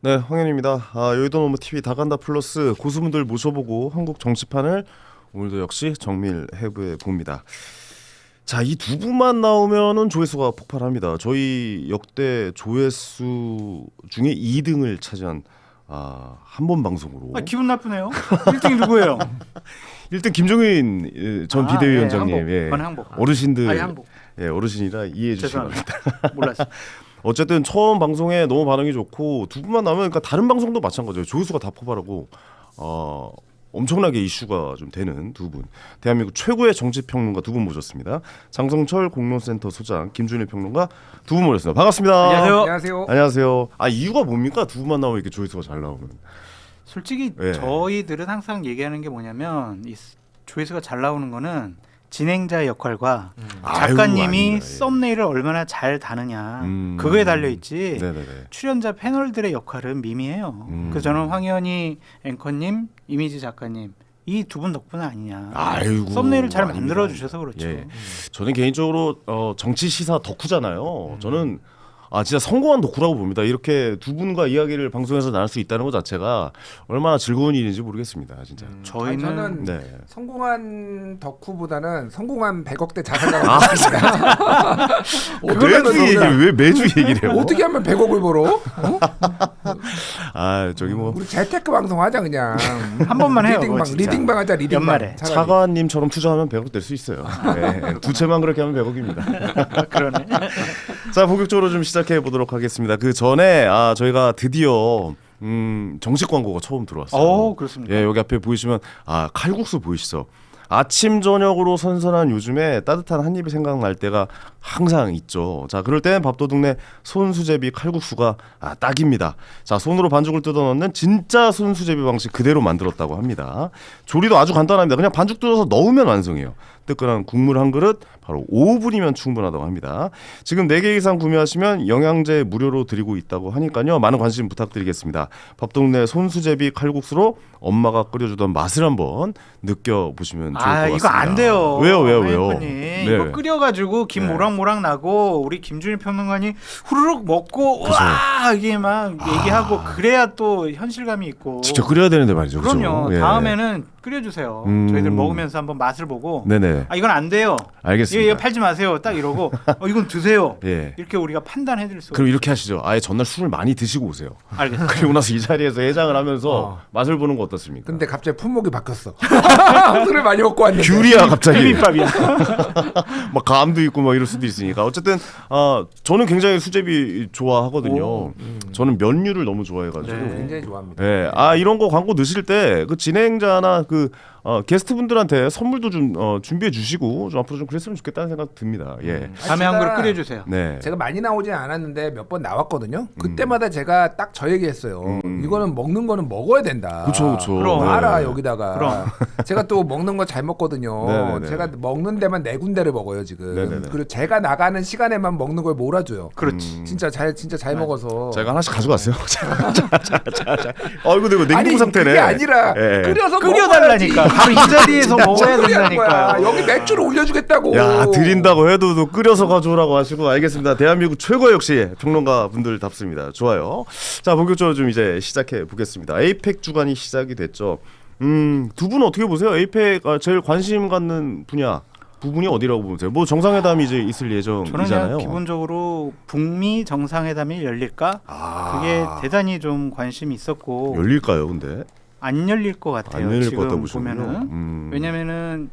네, 황현입니다. 여의도 너무 TV 다간다 플러스 고수분들 모셔보고 한국 정치판을 오늘도 역시 정밀해부해 봅니다. 자, 이 두 분만 나오면은 조회수가 폭발합니다. 저희 역대 조회수 중에 2등을 차지한 한 번 방송으로. 기분 나쁘네요. 1등이 누구예요? 1등 김종인 전 비대위원장님. 네, 항복. 어르신들. 항복. 예, 어르신이라 이해해 주시기 바랍니다. 몰랐어요. 어쨌든 처음 방송에 너무 반응이 좋고 두 분만 나오면 그러니까 다른 방송도 마찬가지예요. 조회수가 다 폭발하고 엄청나게 이슈가 좀 되는 두 분. 대한민국 최고의 정치평론가 두 분 모셨습니다. 장성철 공론센터 소장, 김준일 평론가 두 분 모셨습니다. 반갑습니다. 안녕하세요. 안녕하세요. 안녕하세요. 이유가 뭡니까? 두 분만 나오면 이렇게 조회수가 잘 나오면. 솔직히 네. 저희들은 항상 얘기하는 게 뭐냐면 이 조회수가 잘 나오는 거는 진행자의 역할과 작가님이 아유, 아닙니다. 예. 썸네일을 얼마나 잘 다느냐 음. 그거에 달려 있지. 네네네. 출연자 패널들의 역할은 미미해요. 그래서 저는 황현희 앵커님, 이미지 작가님 이 두 분 덕분 아니냐. 아이고, 썸네일을 잘 아닙니다. 만들어 주셔서 그렇죠. 예. 저는 개인적으로 정치 시사 덕후잖아요. 저는 진짜 성공한 덕후라고 봅니다. 이렇게 두 분과 이야기를 방송에서 나눌 수 있다는 것 자체가 얼마나 즐거운 일인지 모르겠습니다. 진짜. 저희는 네. 성공한 덕후보다는 성공한 100억대 자산가가 있습니다. 매주 얘기를 왜 매주 얘기를 해요? 어떻게 하면 100억을 벌어? 저기 뭐 우리 재테크 방송 하자 그냥. 한 번만 해요. 리딩방, 그거 진짜. 리딩방 하자 리딩방. 연말에. 차라리. 차관님처럼 투자하면 100억 될 수 있어요. 네. 두 채만 그렇게 하면 100억입니다. 그러네. 자, 본격적으로 좀 시작해 보도록 하겠습니다. 그 전에 저희가 드디어 정식 광고가 처음 들어왔어요. 그렇습니까? 예, 여기 앞에 보이시면 칼국수 보이시죠? 아침 저녁으로 선선한 요즘에 따뜻한 한 입이 생각날 때가 항상 있죠. 자, 그럴 때는 밥도둑네 손수제비 칼국수가 딱입니다. 자, 손으로 반죽을 뜯어 넣는 진짜 손수제비 방식 그대로 만들었다고 합니다. 조리도 아주 간단합니다. 그냥 반죽 뜯어서 넣으면 완성이에요. 뜨끈한 국물 한 그릇 바로 5분이면 충분하다고 합니다. 지금 4개 이상 구매하시면 영양제 무료로 드리고 있다고 하니까요. 많은 관심 부탁드리겠습니다. 밥동네 손수제비 칼국수로 엄마가 끓여주던 맛을 한번 느껴보시면 좋을 것 같습니다. 이거 안 돼요. 왜요? 네. 이거 끓여가지고 김 모락모락 나고 우리 김준일 평론가님 후루룩 먹고 그죠. 와 이게 막 얘기하고 그래야 또 현실감이 있고. 직접 끓여야 되는데 말이죠. 그럼요. 그죠? 예. 다음에는 끓여주세요. 저희들 먹으면서 한번 맛을 보고. 네네. 이건 안 돼요. 알겠습니다. 이거 팔지 마세요. 딱 이러고 이건 드세요. 예. 이렇게 우리가 판단해드릴 수. 그럼 이렇게 하시죠. 아예 전날 술을 많이 드시고 오세요. 알겠습니다. 그리고 나서 이 자리에서 해장을 하면서 맛을 보는 거 어떻습니까? 근데 갑자기 품목이 바뀌었어. 술을 많이 먹고 왔는데. 귤이야 갑자기. 비빔밥이야. 막 감도 있고 막 이럴 수도 있으니까 어쨌든 저는 굉장히 수제비 좋아하거든요. 저는 면류를 너무 좋아해가지고. 네. 굉장히 좋아합니다. 네. 이런 거 광고 넣으실 때 그 진행자나 그 게스트분들한테 선물도 좀 준비해 주시고 좀 앞으로 좀 그랬으면 좋겠다는 생각 듭니다. 예. 다음에 한 그릇 끓여주세요. 네. 제가 많이 나오진 않았는데 몇 번 나왔거든요. 그때마다 제가 딱 저 얘기했어요. 이거는 먹는 거는 먹어야 된다. 그쵸. 그럼. 알아 네. 여기다가. 그럼. 제가 또 먹는 거 잘 먹거든요. 네네네. 제가 먹는 데만 4군데를 먹어요 지금. 네네네. 그리고 제가 나가는 시간에만 먹는 걸 몰아줘요. 그렇지. 진짜 잘 먹어서. 제가 하나씩 가져갔어요. 자. 이거 내가 냉동 아니 상태네. 그게 아니라 예. 끓여서 끓여달라니까. 바로 이 자리에서 먹어야 소리 하는 거야. 된다니까요. 여기 맥주를 올려주겠다고. 야, 드린다고 해도 또 끓여서 가져오라고 하시고 알겠습니다. 대한민국 최고 역시 평론가 분들답습니다. 좋아요. 자, 본격적으로 좀 이제 시작해 보겠습니다. 에이펙 주간이 시작이 됐죠. 두 분 어떻게 보세요? 에이펙 제일 관심 갖는 분야 부분이 어디라고 보세요? 뭐 정상회담이 이제 있을 저는 예정이잖아요. 그냥 기본적으로 북미 정상회담이 열릴까? 그게 대단히 좀 관심이 있었고 열릴까요, 근데? 안 열릴 것 같아요. 안 열릴 것 지금 같다고 보시는군요. 보면은 왜냐면은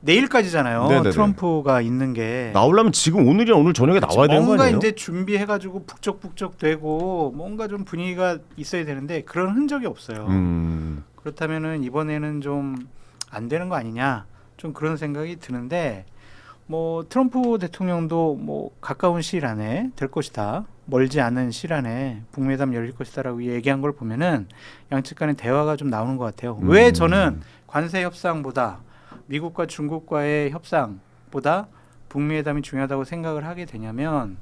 내일까지잖아요. 네네네. 트럼프가 있는 게 나오려면 지금 오늘이나 오늘 저녁에 나와야 되는 거 뭔가 아니에요? 이제 준비해가지고 북적북적되고 뭔가 좀 분위기가 있어야 되는데 그런 흔적이 없어요. 그렇다면은 이번에는 좀 안 되는 거 아니냐? 좀 그런 생각이 드는데 뭐 트럼프 대통령도 뭐 가까운 시일 안에 될 것이다. 멀지 않은 시일 안에 북미회담 열릴 것이다라고 얘기한 걸 보면은 양측 간의 대화가 좀 나오는 것 같아요. 왜 저는 관세 협상보다 미국과 중국과의 협상보다 북미회담이 중요하다고 생각을 하게 되냐면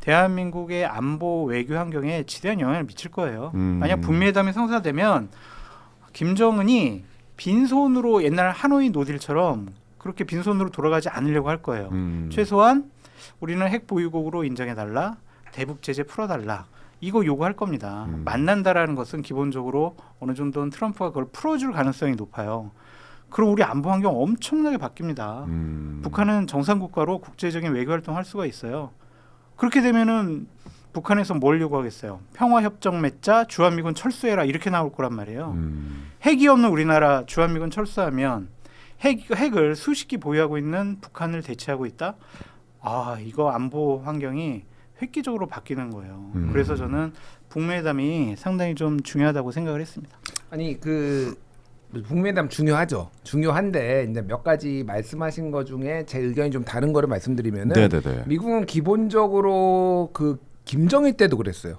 대한민국의 안보 외교 환경에 지대한 영향을 미칠 거예요. 만약 북미회담이 성사되면 김정은이 빈손으로 옛날 하노이 노딜처럼 그렇게 빈손으로 돌아가지 않으려고 할 거예요. 최소한 우리는 핵 보유국으로 인정해달라. 대북 제재 풀어달라. 이거 요구할 겁니다. 만난다라는 것은 기본적으로 어느 정도는 트럼프가 그걸 풀어줄 가능성이 높아요. 그럼 우리 안보 환경 엄청나게 바뀝니다. 북한은 정상국가로 국제적인 외교 활동할 수가 있어요. 그렇게 되면은 북한에서 뭘 요구하겠어요? 평화협정 맺자, 주한미군 철수해라 이렇게 나올 거란 말이에요. 핵이 없는 우리나라 주한미군 철수하면 핵을 수십 기 보유하고 있는 북한을 대체하고 있다? 아, 이거 안보 환경이 획기적으로 바뀌는 거예요. 그래서 저는 북미회담이 상당히 좀 중요하다고 생각을 했습니다. 아니 그 북미회담 중요하죠. 중요한데 이제 몇 가지 말씀하신 것 중에 제 의견이 좀 다른 거를 말씀드리면은 네네네. 미국은 기본적으로 그 김정일 때도 그랬어요.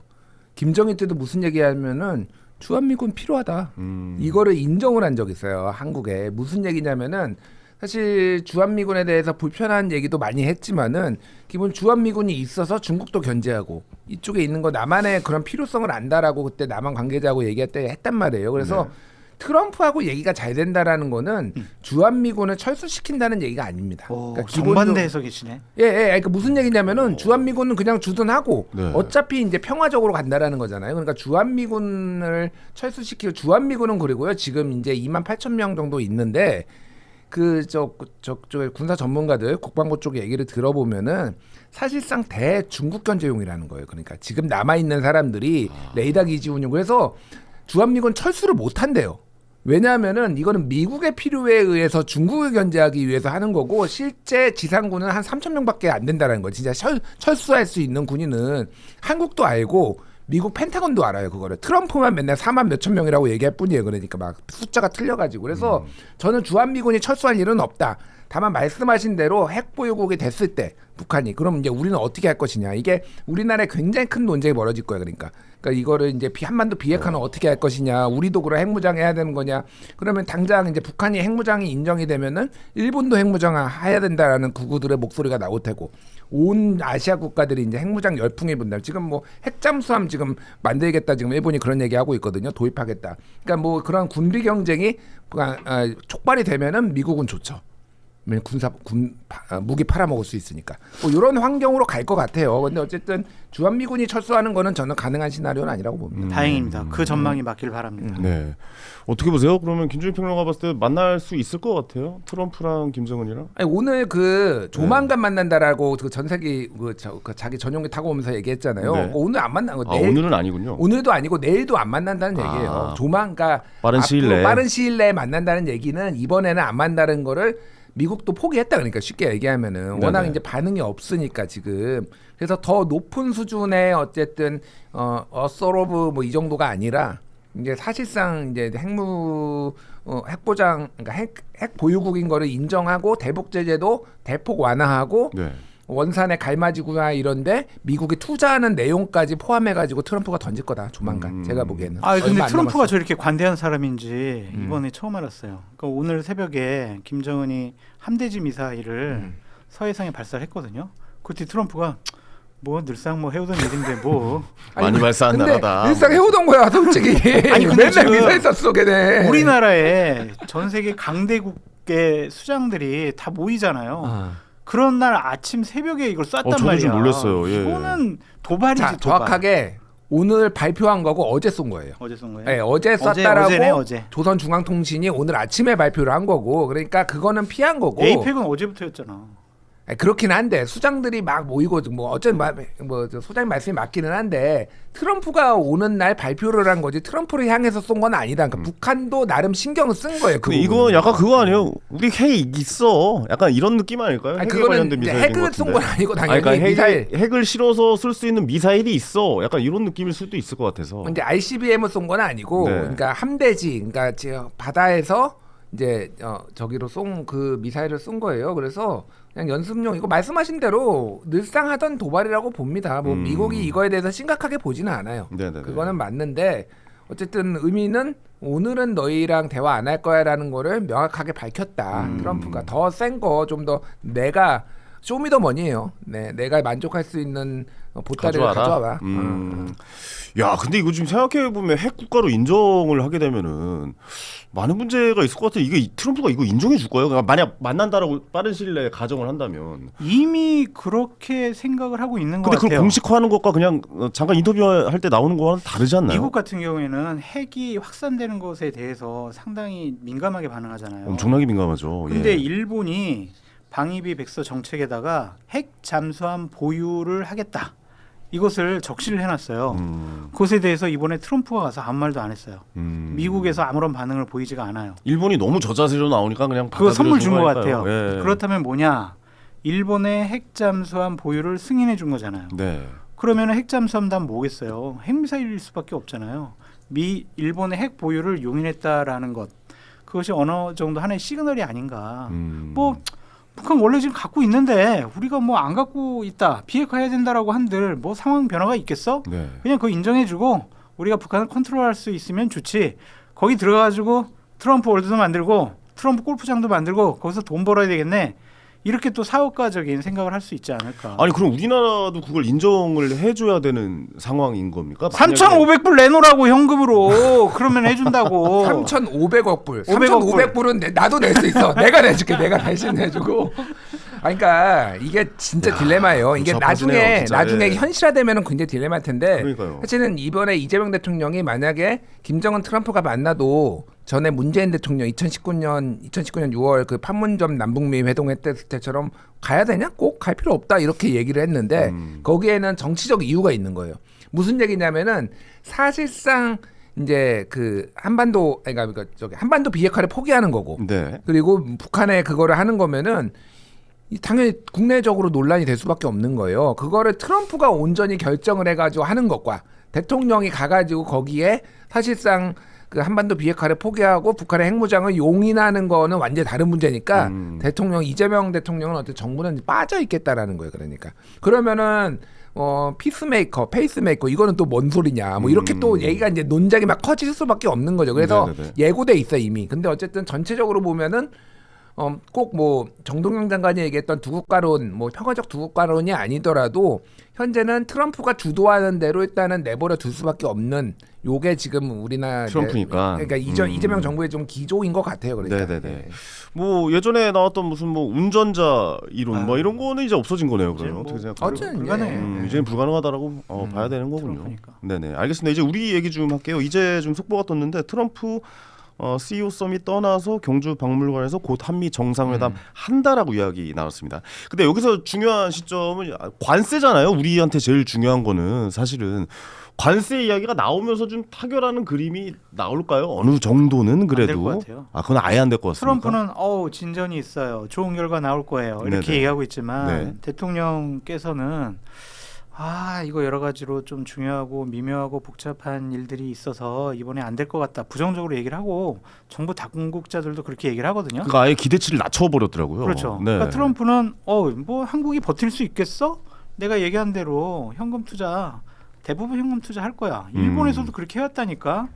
김정일 때도 무슨 얘기하면은 주한미군 필요하다. 이거를 인정을 한 적이 있어요. 한국에. 무슨 얘기냐면은 사실 주한미군에 대해서 불편한 얘기도 많이 했지만은 기본 주한미군이 있어서 중국도 견제하고 이쪽에 있는 거 남한의 그런 필요성을 안다라고 그때 남한 관계자하고 얘기할 때 했단 말이에요. 그래서 트럼프하고 얘기가 잘 된다라는 거는 주한미군을 철수시킨다는 얘기가 아닙니다. 그러니까 정반대 해석이시네. 예. 그러니까 무슨 얘기냐면은 주한미군은 그냥 주둔하고 네. 어차피 이제 평화적으로 간다라는 거잖아요. 그러니까 주한미군을 철수시키고 주한미군은 그리고요 지금 이제 28,000명 정도 있는데 저쪽에 군사 전문가들 국방부 쪽의 얘기를 들어보면은 사실상 대중국 견제용이라는 거예요. 그러니까 지금 남아 있는 사람들이 레이더 기지 운용 그래서 주한미군 철수를 못 한대요. 왜냐하면은 이거는 미국의 필요에 의해서 중국을 견제하기 위해서 하는 거고 실제 지상군은 한 3,000명밖에 안 된다는 거예요. 진짜 철수할 수 있는 군인은 한국도 알고 미국 펜타곤도 알아요. 그거를 트럼프만 맨날 4만 몇천 명이라고 얘기할 뿐이에요. 그러니까 막 숫자가 틀려가지고 그래서 저는 주한미군이 철수할 일은 없다. 다만 말씀하신 대로 핵 보유국이 됐을 때 북한이 그럼 이제 우리는 어떻게 할 것이냐 이게 우리나라에 굉장히 큰 논쟁이 벌어질 거예요. 그러니까 이거를 이제 한반도 비핵화는 어떻게 할 것이냐 우리도 그럼 핵무장 해야 되는 거냐 그러면 당장 이제 북한이 핵무장이 인정이 되면은 일본도 핵무장 해야 된다라는 구구들의 목소리가 나올 테고 온 아시아 국가들이 이제 핵무장 열풍이 분다. 지금 뭐 핵잠수함 지금 만들겠다 지금 일본이 그런 얘기하고 있거든요. 도입하겠다. 그러니까 뭐 그런 군비 경쟁이 촉발이 되면은 미국은 좋죠. 무기 팔아먹을 수 있으니까 뭐 이런 환경으로 갈 것 같아요. 근데 어쨌든 주한미군이 철수하는 거는 저는 가능한 시나리오는 아니라고 봅니다. 다행입니다. 그 전망이 맞길 바랍니다. 네. 어떻게 보세요? 그러면 김준일 평론가 봤을 때 만날 수 있을 것 같아요? 트럼프랑 김정은이랑? 아니, 오늘 조만간 만난다라고 그 전세기 자기 전용기 타고 오면서 얘기했잖아요. 네. 오늘 안 만난 거. 오늘은 아니군요. 오늘도 아니고 내일도 안 만난다는 얘기예요. 조만간 빠른 시일 내에 만난다는 얘기는 이번에는 안 만나는 거를 미국도 포기했다 그러니까 쉽게 얘기하면은 네네. 워낙 이제 반응이 없으니까 지금 그래서 더 높은 수준의 어쨌든 어서로브 뭐 이 정도가 아니라 이제 사실상 이제 핵보장 그러니까 핵 보유국인 거를 인정하고 대북 제재도 대폭 완화하고 네. 원산의 갈마지구나 이런데 미국이 투자하는 내용까지 포함해가지고 트럼프가 던질 거다 조만간 제가 보기에는. 아 근데 얼마 안 트럼프가 남았어요. 저렇게 관대한 사람인지 이번에 처음 알았어요. 그러니까 오늘 새벽에 김정은이 함대지 미사일을 서해상에 발사를 했거든요. 그때 트럼프가 뭐 늘상 뭐 해오던 일인데 뭐 많이 발사한 근데 나라다. 일상 해오던 거야 솔직히. 아니, 근데 맨날 지금 미사일 쐈어 걔네. 우리나라에 전 세계 강대국의 수장들이 다 모이잖아요. 그런 날 아침 새벽에 이걸 쐈단 저도 말이야. 좀 놀랐어요. 예. 이거는 도발이지. 자, 정확하게 오늘 발표한 거고 어제 쏜 거예요. 어제 쏜 거예요? 네, 어제 쐈다라고 어제네, 어제. 조선중앙통신이 오늘 아침에 발표를 한 거고 그러니까 그거는 피한 거고. 에이펙은 어제부터였잖아. 그렇긴 한데 수장들이 막 모이고 뭐 어쨌든 뭐 소장님 말씀이 맞기는 한데 트럼프가 오는 날 발표를 한 거지 트럼프를 향해서 쏜 건 아니다. 그러니까 북한도 나름 신경을 쓴 거예요. 그 근데 이거 약간 그거 아니에요? 우리 핵 있어. 약간 이런 느낌 아닐까요? 핵에 그거는 관련된 미사일인 것 핵을 쏜 같은데. 건 아니고 당연히 그러니까 미사일. 핵을 실어서 쓸 수 있는 미사일이 있어. 약간 이런 느낌일 수도 있을 것 같아서. 근데 ICBM을 쏜 건 아니고 네. 그러니까 함대지 그러니까 지금 바다에서 이제 저기로 쏜 그 미사일을 쏜 거예요. 그래서 그냥 연습용 이거 말씀하신 대로 늘상 하던 도발이라고 봅니다. 뭐 미국이 이거에 대해서 심각하게 보지는 않아요. 네네네. 그거는 맞는데 어쨌든 의미는 오늘은 너희랑 대화 안 할 거야라는 거를 명확하게 밝혔다. 트럼프가 더 센 거 좀 더 내가 쇼미더머니예요. 네, 내가 만족할 수 있는 보따리를 가져와라. 야, 근데 이거 지금 생각해 보면 핵 국가로 인정을 하게 되면은 많은 문제가 있을 것 같아. 이게 트럼프가 이거 인정해 줄 거예요? 그러니까 만약 만난다라고 빠른 시일 내에 가정을 한다면. 이미 그렇게 생각을 하고 있는 것 근데 같아요. 그걸 공식화하는 것과 그냥 잠깐 인터뷰할 때 나오는 거와는 다르지 않나요? 미국 같은 경우에는 핵이 확산되는 것에 대해서 상당히 민감하게 반응하잖아요. 엄청나게 민감하죠. 근데 예. 일본이 방위비 백서 정책에다가 핵 잠수함 보유를 하겠다. 이것을 적시를 해놨어요. 그것에 대해서 이번에 트럼프가 가서 아무 말도 안 했어요. 미국에서 아무런 반응을 보이지가 않아요. 일본이 너무 저자세로 나오니까 그냥 그거 선물 준 것 받아들여 준 같아요. 거니까요. 예. 그렇다면 뭐냐? 일본의 핵 잠수함 보유를 승인해 준 거잖아요. 네. 그러면 핵 잠수함도 뭐겠어요? 핵미사일일 수밖에 없잖아요. 일본의 핵 보유를 용인했다라는 것, 그것이 어느 정도 하나의 시그널이 아닌가. 뭐 북한 원래 지금 갖고 있는데 우리가 뭐 안 갖고 있다, 비핵화해야 된다라고 한들 뭐 상황 변화가 있겠어? 네. 그냥 그거 인정해주고 우리가 북한을 컨트롤할 수 있으면 좋지. 거기 들어가가지고 트럼프 월드도 만들고 트럼프 골프장도 만들고 거기서 돈 벌어야 되겠네. 이렇게 또 사업가적인 생각을 할 수 있지 않을까. 아니 그럼 우리나라도 그걸 인정을 해줘야 되는 상황인 겁니까? 3,500불 내놓으라고 현금으로. 그러면 해준다고. 3,500억 불. 500억 3,500불은 나도 낼 수 있어. 내가 내줄게. 내가 대신 내주고. 그러니까 이게 진짜 딜레마예요. 이게 복잡하시네요, 나중에 예. 현실화되면은 굉장히 딜레마일 텐데. 그러니까요. 사실은 이번에 이재명 대통령이 만약에 김정은 트럼프가 만나도 전에 문재인 대통령 2019년 6월 그 판문점 남북미 회동했을 때처럼 가야 되냐? 꼭 갈 필요 없다 이렇게 얘기를 했는데 거기에는 정치적 이유가 있는 거예요. 무슨 얘기냐면은 사실상 이제 그 한반도 한반도 비핵화를 포기하는 거고 네. 그리고 북한에 그거를 하는 거면은 당연히 국내적으로 논란이 될 수밖에 없는 거예요. 그거를 트럼프가 온전히 결정을 해가지고 하는 것과 대통령이 가가지고 거기에 사실상 그 한반도 비핵화를 포기하고 북한의 핵무장을 용인하는 거는 완전히 다른 문제니까 이재명 대통령은 어떤 정부는 빠져 있겠다라는 거예요. 그러면은 페이스메이커 이거는 또 뭔 소리냐 뭐 이렇게 또 얘기가 이제 논쟁이 막 커질 수밖에 없는 거죠. 그래서 네네네. 예고돼 있어 이미. 근데 어쨌든 전체적으로 보면은 꼭 뭐 정동영 장관이 얘기했던 두국가론, 뭐 평화적 두국가론이 아니더라도 현재는 트럼프가 주도하는 대로 일단은 내버려 둘 수밖에 없는 요게 지금 우리나라 트럼프니까. 그러니까 이재명 정부의 좀 기조인 것 같아요. 그러니까. 네네네. 뭐 예전에 나왔던 무슨 뭐 운전자 이론 뭐 이런 거는 이제 없어진 거네요. 그러면 어떻게 생각하세요? 어쨌든 불가능해요. 이제는 불가능하다라고 봐야 되는 거군요. 트럼프니까. 네네. 알겠습니다. 이제 우리 얘기 좀 할게요. 이제 좀 속보가 떴는데 트럼프 CEO 썸이 떠나서 경주 박물관에서 곧 한미 정상회담 한다라고 이야기 나왔습니다. 근데 여기서 중요한 시점은 관세잖아요. 우리한테 제일 중요한 거는 사실은 관세 이야기가 나오면서 좀 타결하는 그림이 나올까요? 어느 정도는 그래도. 안될것 같아요. 그건 아예 안 될 것 같습니다. 트럼프는 진전이 있어요. 좋은 결과 나올 거예요. 이렇게 네네. 얘기하고 있지만 네. 대통령께서는 이거 여러 가지로 좀 중요하고 미묘하고 복잡한 일들이 있어서 이번에 안 될 것 같다. 부정적으로 얘기를 하고 정부 당국자들도 그렇게 얘기를 하거든요. 그러니까 아예 기대치를 낮춰버렸더라고요. 그렇죠. 네. 그러니까 트럼프는 뭐 한국이 버틸 수 있겠어? 내가 얘기한 대로 현금 투자 대부분 현금 투자 할 거야. 일본에서도 그렇게 해왔다니까.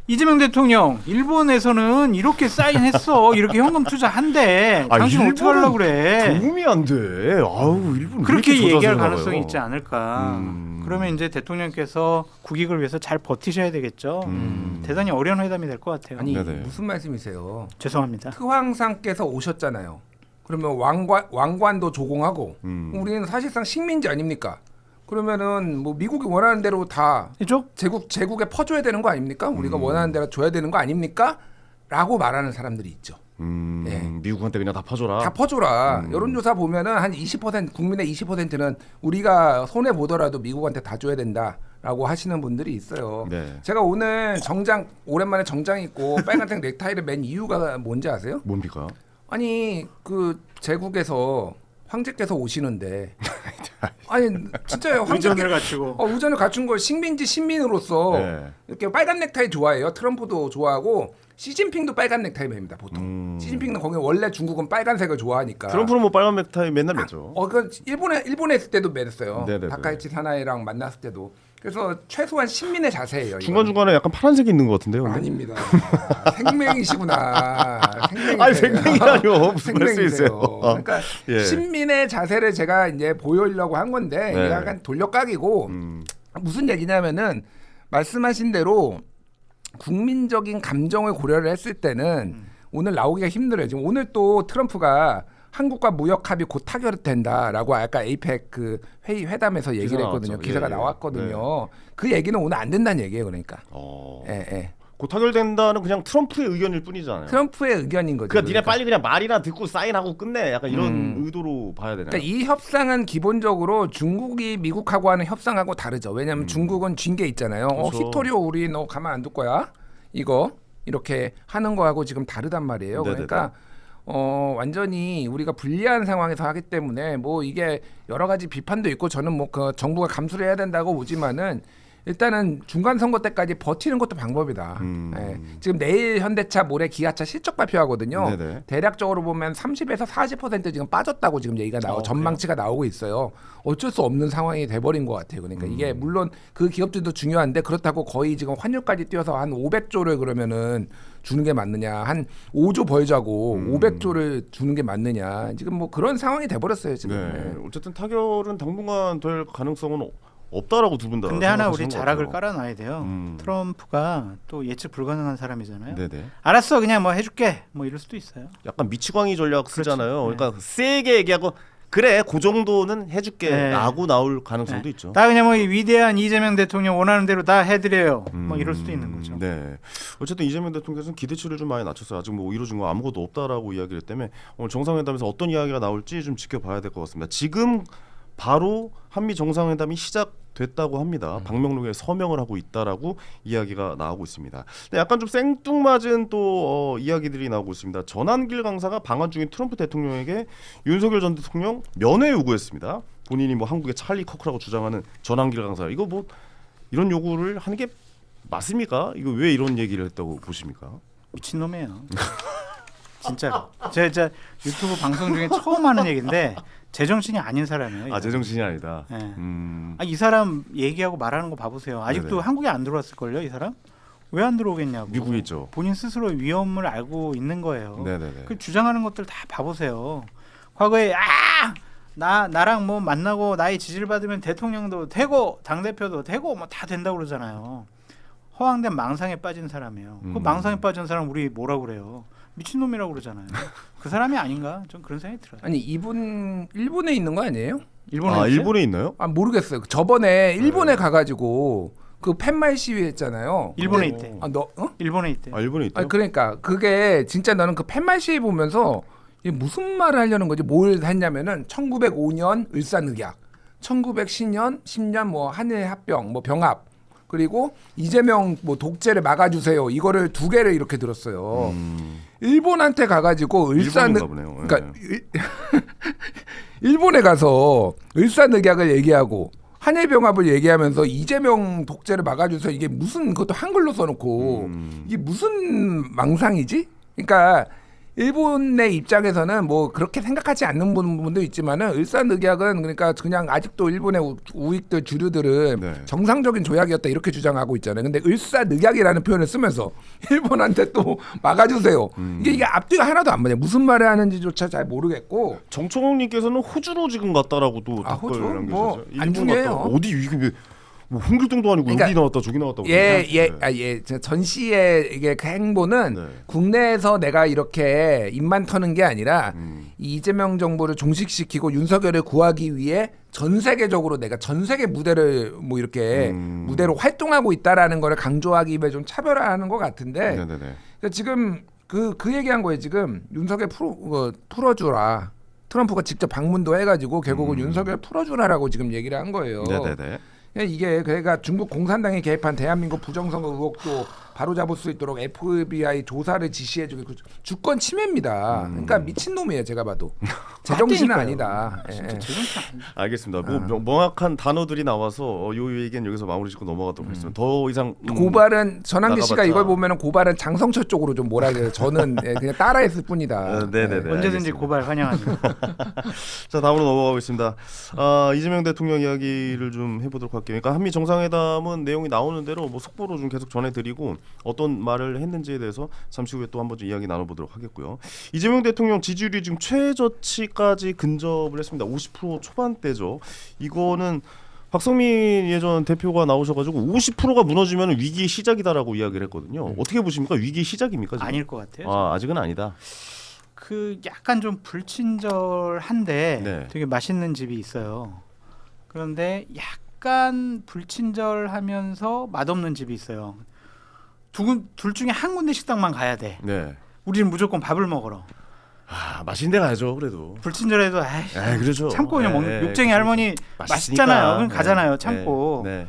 이재명 대통령 일본에서는 이렇게 사인했어. 이렇게 현금 투자한대. 당신 어떻게 하려고 그래? 도움이 안 돼. 아우 일본 그렇게 왜 이렇게 얘기할 저자세로 가능성이 나와요? 있지 않을까. 그러면 이제 대통령께서 국익을 위해서 잘 버티셔야 되겠죠. 대단히 어려운 회담이 될 것 같아요. 아니 네네. 무슨 말씀이세요? 죄송합니다. 트황상께서 오셨잖아요. 그러면 왕관도 조공하고 우리는 사실상 식민지 아닙니까? 그러면은 뭐 미국이 원하는 대로 다 이죠? 제국에 퍼줘야 되는 거 아닙니까? 우리가 원하는 대로 줘야 되는 거 아닙니까? 라고 말하는 사람들이 있죠. 예. 미국한테 그냥 다 퍼줘라. 다 퍼줘라. 여론조사 보면은 한 20% 국민의 20%는 우리가 손해 보더라도 미국한테 다 줘야 된다라고 하시는 분들이 있어요. 네. 제가 오늘 오랜만에 정장 입고 빨간색 넥타이를 맨 이유가 뭔지 아세요? 뭡니까? 아니 그 제국에서 황제께서 오시는데 아니 진짜요. 의전을 갖추고. 의전을 갖춘 걸 식민지 신민으로서 네. 이렇게 빨간 넥타이 좋아해요. 트럼프도 좋아하고 시진핑도 빨간 넥타이 맵니다 보통. 시진핑은 거기 원래 중국은 빨간색을 좋아하니까. 트럼프는 뭐 빨간 넥타이 맨날 매죠. 그 일본에 있을 때도 매랬어요. 네네네. 다카이치 사나이랑 만났을 때도. 그래서 최소한 신민의 자세예요. 중간 중간에 약간 파란색이 있는 것 같은데요. 근데? 아닙니다. 생맹이시구나. 아니 생명이라뇨. 무슨 말씀이세요? 생맹이세요. 그러니까 예. 신민의 자세를 제가 이제 보여주려고 한 건데 네. 이게 약간 돌려까기고 무슨 얘기냐면은 말씀하신 대로 국민적인 감정을 고려를 했을 때는 오늘 나오기가 힘들어요. 지금 오늘 또 트럼프가 한국과 무역 합의 곧 타결된다라고 아까 에이펙 그 회담에서 얘기를 기사 했거든요. 나왔죠. 기사가 예, 예. 나왔거든요. 그 얘기는 오늘 안 된다는 얘기예요. 그러니까. 어. 예. 곧 타결된다는 그냥 트럼프의 의견일 뿐이잖아요. 트럼프의 의견인 거죠. 그러니까 니네 빨리 그냥 말이나 듣고 사인하고 끝내. 약간 이런 의도로 봐야 되나요? 그러니까 이 협상은 기본적으로 중국이 미국하고 하는 협상하고 다르죠. 왜냐하면 중국은 징계 있잖아요. 그렇죠. 히토리오 우리 너 가만 안 둘 거야. 이거 이렇게 하는 거하고 지금 다르단 말이에요. 네네네. 그러니까 완전히 우리가 불리한 상황에서 하기 때문에 뭐 이게 여러 가지 비판도 있고 저는 뭐 그 정부가 감수를 해야 된다고 보지만은 일단은 중간 선거 때까지 버티는 것도 방법이다. 예. 지금 내일 현대차, 모레 기아차 실적 발표하거든요. 네네. 대략적으로 보면 30에서 40% 지금 빠졌다고 지금 얘기가 전망치가 나오고 있어요. 어쩔 수 없는 상황이 돼버린 것 같아요. 그러니까 이게 물론 그 기업들도 중요한데 그렇다고 거의 지금 환율까지 뛰어서 한 500조를 그러면은 주는 게 맞느냐, 한 5조 벌자고 500조를 주는 게 맞느냐, 지금 뭐 그런 상황이 돼버렸어요 지금. 네. 예. 어쨌든 타결은 당분간 될 가능성은 없다라고 두 분 다. 근데 하나 우리 생각하시는 것 자락을 같아요. 깔아놔야 돼요. 트럼프가 또 예측 불가능한 사람이잖아요. 네네. 알았어, 그냥 뭐 해줄게, 뭐 이럴 수도 있어요. 약간 미치광이 전략 쓰잖아요. 그렇지. 그러니까 세게 얘기하고 그래 그 정도는 해줄게 네. 라고 나올 가능성도 있죠. 다 그냥 뭐 이 위대한 이재명 대통령 원하는 대로 다 해드려요. 뭐 이럴 수도 있는 거죠. 네. 어쨌든 이재명 대통령께서는 기대치를 좀 많이 낮췄어요. 아직 뭐 이루어진 거 아무것도 없다라고 이야기를 했기 때문에 오늘 정상회담에서 어떤 이야기가 나올지 좀 지켜봐야 될 것 같습니다. 지금 바로 한미 정상회담이 시작됐다고 합니다. 박명록에 서명을 하고 있다라고 이야기가 나오고 있습니다. 근데 약간 좀 생뚱맞은 또 이야기들이 나오고 있습니다. 전한길 강사가 방한 중인 트럼프 대통령에게 윤석열 전 대통령 면회 요구했습니다. 본인이 뭐 한국의 찰리 커크라고 주장하는 전한길 강사, 이거 뭐 이런 요구를 하는 게 맞습니까? 이거 왜 이런 얘기를 했다고 보십니까? 미친놈이에요. 진짜 제가 유튜브 방송 중에 처음 하는 얘기인데 제정신이 아닌 사람이에요. 아, 제정신이 아니다. 네. 이 사람 얘기하고 말하는 거 봐보세요. 아직도 네네. 한국에 안 들어왔을걸요, 이 사람? 왜 안 들어오겠냐고. 미국에 있죠. 본인 스스로 위험을 알고 있는 거예요. 네네네. 그 주장하는 것들 다 봐보세요. 과거에 나랑 뭐 만나고 나의 지지를 받으면 대통령도 되고 당 대표도 되고 뭐 다 된다고 그러잖아요. 허황된 망상에 빠진 사람이에요. 그 망상에 빠진 사람 우리 뭐라고 그래요? 미친놈이라고 그러잖아요. 그 사람이 아닌가? 좀 그런 생각이 들어요. 아니 이분 일본에 있는 거 아니에요? 일본에 아, 있어요? 일본에 있나요? 아 모르겠어요. 저번에 일본에 가가지고 그 팻말 시위했잖아요. 일본에 근데- 있대. 아 너? 어? 일본에 있대. 아, 일본에 있다. 아 그러니까 그게 진짜 나는 그 팻말 시위 보면서 이게 무슨 말을 하려는 거지? 뭘 했냐면은 1905년 을사늑약, 1910년 10년 뭐 한일 합병, 뭐 병합, 그리고 이재명 뭐 독재를 막아주세요. 이거를 두 개를 이렇게 들었어요. 일본한테 가가지고 일본인가 보네요. 예. 그러니까 일본에 가서 을사늑약을 얘기하고 한일 병합을 얘기하면서 이재명 독재를 막아주세요. 이게 무슨, 그것도 한글로 써놓고 이게 무슨 망상이지? 그러니까 일본의 입장에서는 뭐 그렇게 생각하지 않는 분도 있지만은 을사늑약은 그러니까 그냥 아직도 일본의 우익들 주류들은 네. 정상적인 조약이었다 이렇게 주장하고 있잖아요. 근데 을사늑약이라는 표현을 쓰면서 일본한테 또 막아주세요. 이게 앞뒤가 하나도 안 맞아요. 무슨 말을 하는지조차 잘 모르겠고. 정청홍님께서는 호주로 지금 갔다라고도 아, 댓글 호주? 남겨주셨어요. 뭐, 일본 안 중요해요. 갔다. 어디 이게 뭐 홍길동도 아니고 그러니까 여기 나왔다 저기 나왔다고. 전 씨의 이게 그 행보는 네. 국내에서 내가 이렇게 입만 터는 게 아니라 이 이재명 정부를 종식시키고 윤석열을 구하기 위해 전 세계적으로 내가 전 세계 무대를 뭐 이렇게 무대로 활동하고 있다라는 거를 강조하기 위해 좀 차별화하는 것 같은데 네네네. 그러니까 지금 그 얘기한 거예요. 지금 윤석열 풀어주라. 트럼프가 직접 방문도 해가지고 결국은 윤석열 풀어주라라고 지금 얘기를 한 거예요. 네네네. 이게 그러니까 중국 공산당이 개입한 대한민국 부정선거 의혹도 바로 잡을 수 있도록 FBI 조사를 지시해주고 그 주권 침해입니다. 그러니까 미친 놈이에요, 제가 봐도. 제정신은 아니다. 예. 진짜 제정신 아니에요. 알겠습니다. 뭐 명확한 단어들이 나와서 요 얘기는 여기서 마무리 짓고 넘어가도록 하겠습니다. 더 이상 고발은 전환기 씨가 나가봤자. 이걸 보면은 고발은 장성철 쪽으로 좀 몰아야 돼요. 저는 그냥 따라했을 뿐이다. 네네네. 언제든지 알겠습니다. 고발 환영합니다. 자, 다음으로 넘어가겠습니다. 이재명 대통령 이야기를 좀 해보도록 할게요. 그러니까 한미 정상회담은 내용이 나오는 대로 뭐 속보로 좀 계속 전해드리고 어떤 말을 했는지에 대해서 잠시 후에 또 한번 좀 이야기 나눠보도록 하겠고요. 이재명 대통령 지지율이 지금 최저치까지 근접을 했습니다. 50% 초반대죠. 이거는 박성민 예전 대표가 나오셔가지고 50%가 무너지면 위기의 시작이다라고 이야기를 했거든요. 어떻게 보십니까? 위기의 시작입니까? 지금? 아닐 것 같아요. 아직은 아니다. 그 약간 좀 불친절한데 네. 되게 맛있는 집이 있어요. 그런데 약간 불친절하면서 맛없는 집이 있어요. 둘 중에 한 군데 식당만 가야 돼. 네. 우리는 무조건 밥을 먹으러. 맛있는 데 가야죠. 그래도. 불친절해도 그렇죠. 참고 그냥 먹는. 예, 욕쟁이 그렇죠. 할머니 맛있잖아요. 그럼 가잖아요. 참고. 네.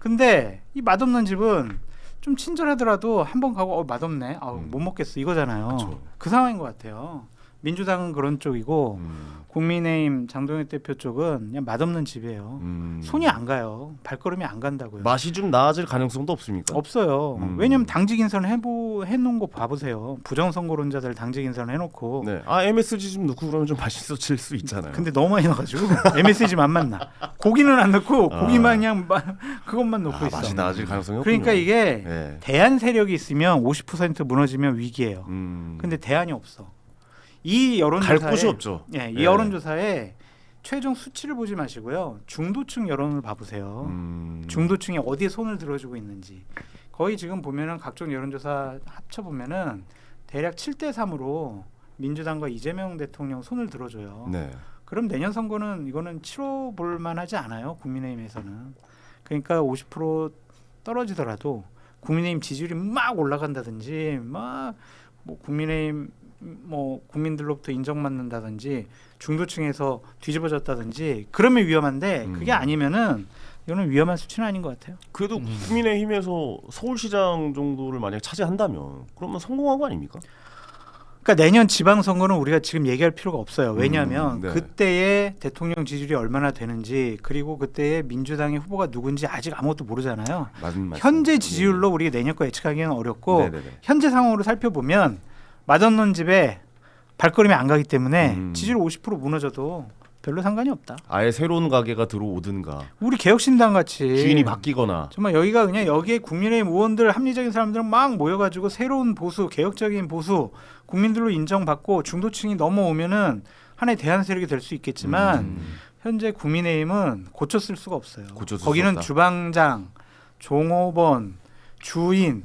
근데 이 맛없는 집은 좀 친절하더라도 한 번 가고 맛없네. 못 먹겠어 이거잖아요. 그쵸. 그 상황인 것 같아요. 민주당은 그런 쪽이고 국민의힘 장동혁 대표 쪽은 그냥 맛없는 집이에요. 손이 안 가요. 발걸음이 안 간다고요. 맛이 좀 나아질 가능성도 없습니까? 없어요. 왜냐면 당직 인선 해놓은 거 봐보세요. 부정선거론자들 당직 인선 해놓고. 네. MSG 좀 넣고 그러면 좀 맛있어질 수 있잖아요. 근데 너무 많이 넣어가지고 MSG만 안 맞나. 고기는 안 넣고 고기만 그냥 그것만 넣고 있어. 맛이 나아질 가능성이 없군요. 그러니까 이게 네. 대안 세력이 있으면 50% 무너지면 위기예요. 근데 대안이 없어. 이 여론조사에 갈 곳이 없죠. 예, 이 네. 여론조사에 최종 수치를 보지 마시고요. 중도층 여론을 봐보세요. 중도층이 어디에 손을 들어주고 있는지. 거의 지금 보면은 각종 여론조사 합쳐 보면은 대략 7대 3으로 민주당과 이재명 대통령 손을 들어줘요. 네. 그럼 내년 선거는 이거는 치러 볼 만하지 않아요. 국민의힘에서는. 그러니까 50% 떨어지더라도 국민의힘 지지율이 막 올라간다든지 막 뭐 국민의힘 뭐 국민들로부터 인정받는다든지 중도층에서 뒤집어졌다든지 그러면 위험한데 그게 아니면은 이거는 위험한 수치는 아닌 것 같아요. 그래도 국민의힘에서 서울시장 정도를 만약 차지한다면 그러면 성공한 거 아닙니까? 그러니까 내년 지방선거는 우리가 지금 얘기할 필요가 없어요. 왜냐하면 네. 그때의 대통령 지지율이 얼마나 되는지 그리고 그때의 민주당의 후보가 누군지 아직 아무것도 모르잖아요. 현재 지지율로 우리가 내년 거 예측하기는 어렵고 네네네. 현재 상황으로 살펴보면 맛없는 집에 발걸음이 안 가기 때문에 지지율 50% 무너져도 별로 상관이 없다. 아예 새로운 가게가 들어오든가 우리 개혁신당 같이 주인이 바뀌거나 정말 여기가 그냥 여기에 국민의힘 의원들 합리적인 사람들은 막 모여가지고 새로운 보수 개혁적인 보수 국민들로 인정받고 중도층이 넘어오면은 하나의 대안 세력이 될 수 있겠지만 현재 국민의힘은 고쳐 쓸 수가 없어요. 고쳐 쓸 수 거기는 없다. 주방장, 종업원, 주인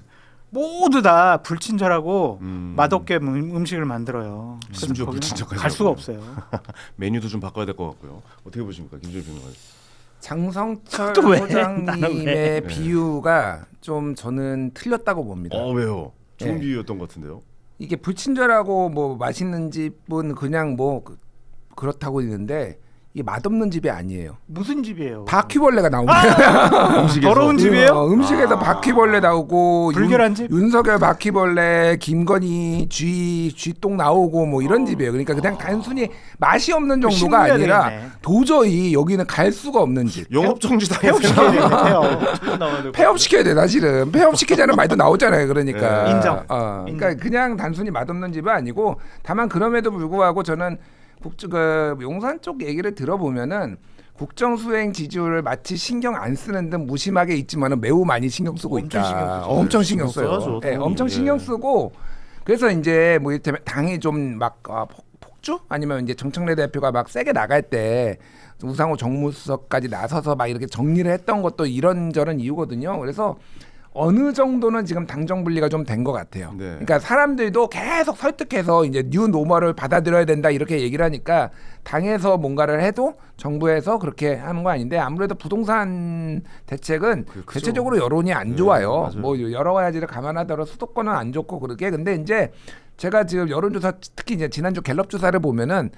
모두 다 불친절하고 맛없게 음식을 만들어요. 그래서 심지어 거기는 불친절까지 갈 수가 하고요. 없어요. 메뉴도 좀 바꿔야 될 것 같고요. 어떻게 보십니까, 김준일 변호사님? 장성철 또 왜? 소장님의 왜? 비유가 좀 저는 틀렸다고 봅니다. 왜요? 좋은 네. 비유였던 것 같은데요. 이게 불친절하고 뭐 맛있는 집은 그냥 뭐 그렇다고 있는데 이게 맛없는 집이 아니에요. 무슨 집이에요? 바퀴벌레가 나옵니다. 음식에서. 더러운 집이에요? 음식에서 바퀴벌레 나오고 불결한 집? 윤석열 바퀴벌레, 김건희 쥐똥 나오고 뭐 이런 집이에요. 그러니까 그냥 단순히 맛이 없는 정도가 신고해야 아니라 되겠네. 도저히 여기는 갈 수가 없는 집. 영업정지 폐업시켜야 되겠네요. 폐업시켜야 돼 사실은. 폐업시키자는 말도 나오잖아요. 그러니까 네. 인정. 그러니까 그냥 단순히 맛없는 집은 아니고 다만 그럼에도 불구하고 저는 용산 쪽 얘기를 들어보면은 국정수행 지지율을 마치 신경 안 쓰는 듯 무심하게 있지만은 매우 많이 신경 쓰고 엄청 있다. 신경 쓰죠. 엄청 신경 신경 써요. 써야죠, 네, 당연히. 엄청 신경 쓰고 그래서 이제 뭐 이를테면 당이 좀 막 폭주 아니면 이제 정청래 대표가 막 세게 나갈 때 우상호 정무수석까지 나서서 막 이렇게 정리를 했던 것도 이런저런 이유거든요. 그래서 어느 정도는 지금 당정 분리가 좀 된 것 같아요. 네. 그러니까 사람들도 계속 설득해서 이제 뉴 노멀을 받아들여야 된다 이렇게 얘기를 하니까 당에서 뭔가를 해도 정부에서 그렇게 하는 거 아닌데 아무래도 부동산 대책은 그죠. 대체적으로 여론이 안 좋아요. 맞아요. 뭐 여러 가지를 감안하더라도 수도권은 안 좋고 그렇게 근데 이제 제가 지금 여론조사 특히 이제 지난주 갤럽 조사를 보면은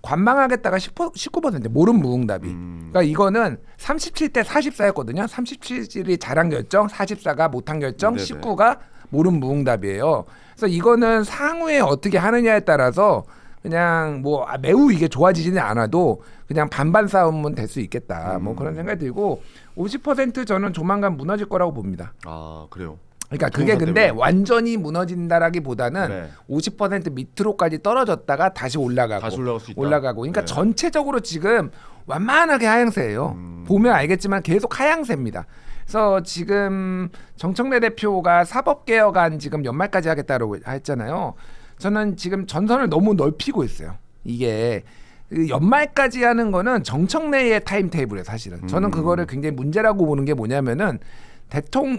관망하겠다가 19% 모른 무응답이. 그러니까 이거는 37대 44였거든요. 37이 잘한 결정, 44가 못한 결정, 네네. 19가 모른 무응답이에요. 그래서 이거는 상후에 어떻게 하느냐에 따라서 그냥 뭐 매우 이게 좋아지지는 않아도 그냥 반반 싸움은 될 수 있겠다. 뭐 그런 생각이 들고 50% 저는 조만간 무너질 거라고 봅니다. 아 그래요. 그러니까 그게 부동산 근데 때문에. 완전히 무너진다라기보다는 네. 50% 밑으로까지 떨어졌다가 다시 올라가고 다시 올라갈 수 있다. 그러니까 네. 전체적으로 지금 완만하게 하향세예요. 보면 알겠지만 계속 하향세입니다. 그래서 지금 정청래 대표가 사법개혁안 지금 연말까지 하겠다고 했잖아요. 저는 지금 전선을 너무 넓히고 있어요. 이게 그 연말까지 하는 거는 정청래의 타임테이블이에요. 사실은 저는 그거를 굉장히 문제라고 보는 게 뭐냐면은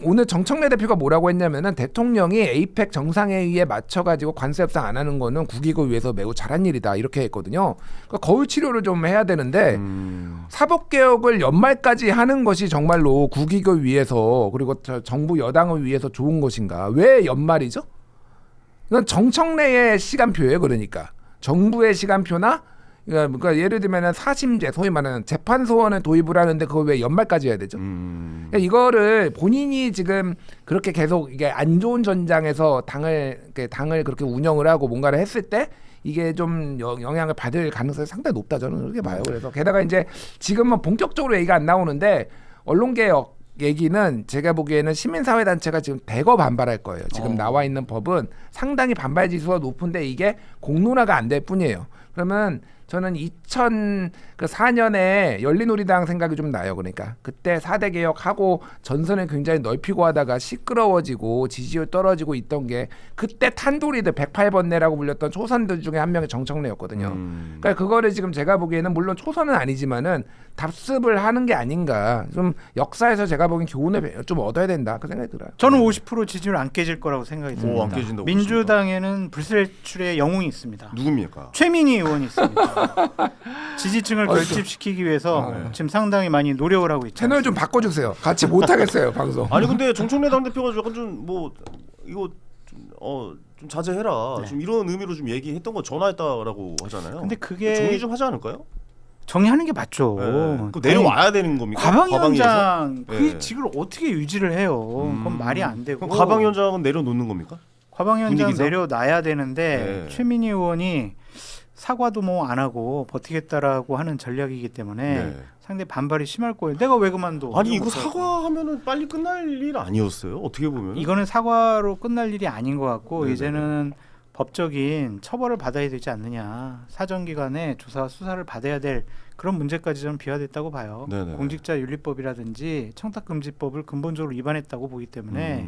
오늘 정청래 대표가 뭐라고 했냐면은 대통령이 에이펙 정상회의에 맞춰가지고 관세 협상 안 하는 거는 국익을 위해서 매우 잘한 일이다 이렇게 했거든요. 그러니까 거울 치료를 좀 해야 되는데 사법개혁을 연말까지 하는 것이 정말로 국익을 위해서 그리고 정부 여당을 위해서 좋은 것인가? 왜 연말이죠? 이건 정청래의 시간표예요. 그러니까 정부의 시간표나 그러니까 예를 들면은 사심제 소위 말하는 재판 소원을 도입을 하는데 그걸 왜 연말까지 해야 되죠? 그러니까 이거를 본인이 지금 그렇게 계속 이게 안 좋은 전장에서 당을 그렇게 운영을 하고 뭔가를 했을 때 이게 좀 영향을 받을 가능성이 상당히 높다 저는 그렇게 봐요. 그래서 게다가 이제 지금은 본격적으로 얘기가 안 나오는데 언론개혁 얘기는 제가 보기에는 시민사회단체가 지금 대거 반발할 거예요. 지금 나와 있는 법은 상당히 반발 지수가 높은데 이게 공론화가 안 될 뿐이에요. 그러면 저는 2004년에 열린우리당 생각이 좀 나요. 그러니까 그때 4대 개혁하고 전선을 굉장히 넓히고 하다가 시끄러워지고 지지율 떨어지고 있던 게 그때 탄도리들 108번내라고 불렸던 초선들 중에 한 명이 정청래였거든요. 그러니까 그거를 지금 제가 보기에는 물론 초선은 아니지만은 답습을 하는 게 아닌가. 좀 역사에서 제가 보기엔 교훈을 좀 얻어야 된다. 그 생각이 들어요. 저는 50% 지지율 안 깨질 거라고 생각이 듭니다. 안 깨진다고 민주당에는 불세출의 영웅이 있습니다. 누굽니까? 최민희 의원이 있습니다. 지지층을 결집시키기 위해서 지금 상당히 많이 노력을 하고 있죠. 채널 좀 바꿔주세요. 같이 못하겠어요 방송. 아니 근데 정청래 당대표가 약간 좀 뭐 이거 좀 자제해라. 네. 좀 이런 의미로 좀 얘기했던 거 전화했다라고 하잖아요. 근데 그게 정리 좀 하지 않을까요? 정리하는 게 맞죠. 그 내려와야 되는 겁니까? 과방위원장 네. 그 직을 어떻게 유지를 해요? 그건 말이 안 되고. 그럼 가방위원장은 내려놓는 겁니까? 과방위원장 분위기상? 내려놔야 되는데 네. 최민희 의원이 사과도 뭐 안 하고 버티겠다라고 하는 전략이기 때문에 네. 상당히 반발이 심할 거예요. 내가 왜 그만둬? 아니 이거 사과하면은 빨리 끝날 일 아니었어요? 어떻게 보면? 이거는 사과로 끝날 일이 아닌 것 같고 네네네. 이제는 법적인 처벌을 받아야 되지 않느냐. 사정기관에 조사와 수사를 받아야 될 그런 문제까지 좀 비화됐다고 봐요. 네네. 공직자윤리법이라든지 청탁금지법을 근본적으로 위반했다고 보기 때문에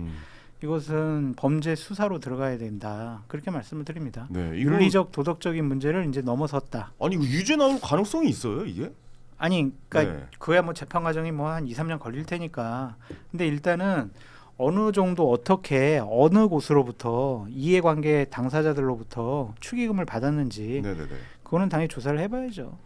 이것은 범죄 수사로 들어가야 된다. 그렇게 말씀을 드립니다. 네, 이거- 윤리적 도덕적인 문제를 이제 넘어섰다. 아니 이거 유죄 나올 가능성이 있어요 이게? 아니 그러니까 네. 그야 뭐 재판 과정이 뭐 한 2, 3년 걸릴 테니까. 근데 일단은 어느 정도 어떻게 어느 곳으로부터 이해관계 당사자들로부터 축의금을 받았는지 네네네. 그거는 당연히 조사를 해봐야죠.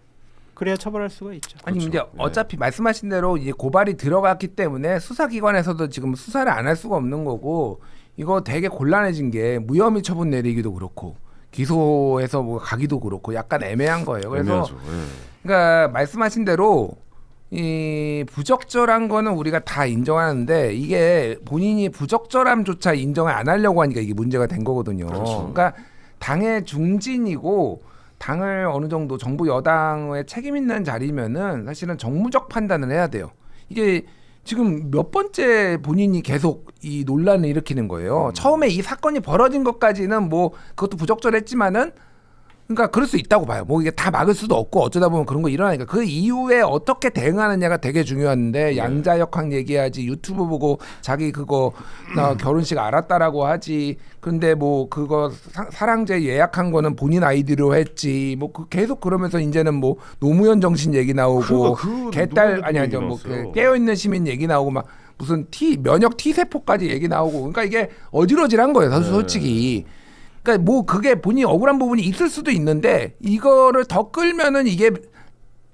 그래야 처벌할 수가 있죠. 아니 그렇죠. 이제 네. 어차피 말씀하신 대로 이제 고발이 들어갔기 때문에 수사기관에서도 지금 수사를 안 할 수가 없는 거고 이거 되게 곤란해진 게 무혐의 처분 내리기도 그렇고 기소해서 뭐 가기도 그렇고 약간 애매한 거예요. 그래서 애매하죠. 예. 그러니까 말씀하신 대로 이 부적절한 거는 우리가 다 인정하는데 이게 본인이 부적절함조차 인정을 안 하려고 하니까 이게 문제가 된 거거든요. 그렇죠. 그러니까 당의 중진이고 당을 어느 정도 정부 여당의 책임 있는 자리면은 사실은 정무적 판단을 해야 돼요. 이게 지금 몇 번째 본인이 계속 이 논란을 일으키는 거예요. 처음에 이 사건이 벌어진 것까지는 뭐 그것도 부적절했지만은 그러니까 그럴 수 있다고 봐요. 뭐 이게 다 막을 수도 없고 어쩌다 보면 그런 거 일어나니까 그 이후에 어떻게 대응하느냐가 되게 중요한데 양자역학 얘기하지 유튜브 보고 자기 그거 나 결혼식 알았다라고 하지. 근데 뭐 그거 사랑제 예약한 거는 본인 아이디로 했지. 뭐 계속 그러면서 이제는 뭐 노무현 정신 얘기 나오고 그 개딸 노무현 아니 얘기 뭐 나왔어요. 깨어 있는 시민 얘기 나오고 막 무슨 면역 T 세포까지 얘기 나오고 그러니까 이게 어지러질한 거예요. 사실 솔직히. 그러니까 뭐 그게 본인이 억울한 부분이 있을 수도 있는데 이거를 더 끌면은 이게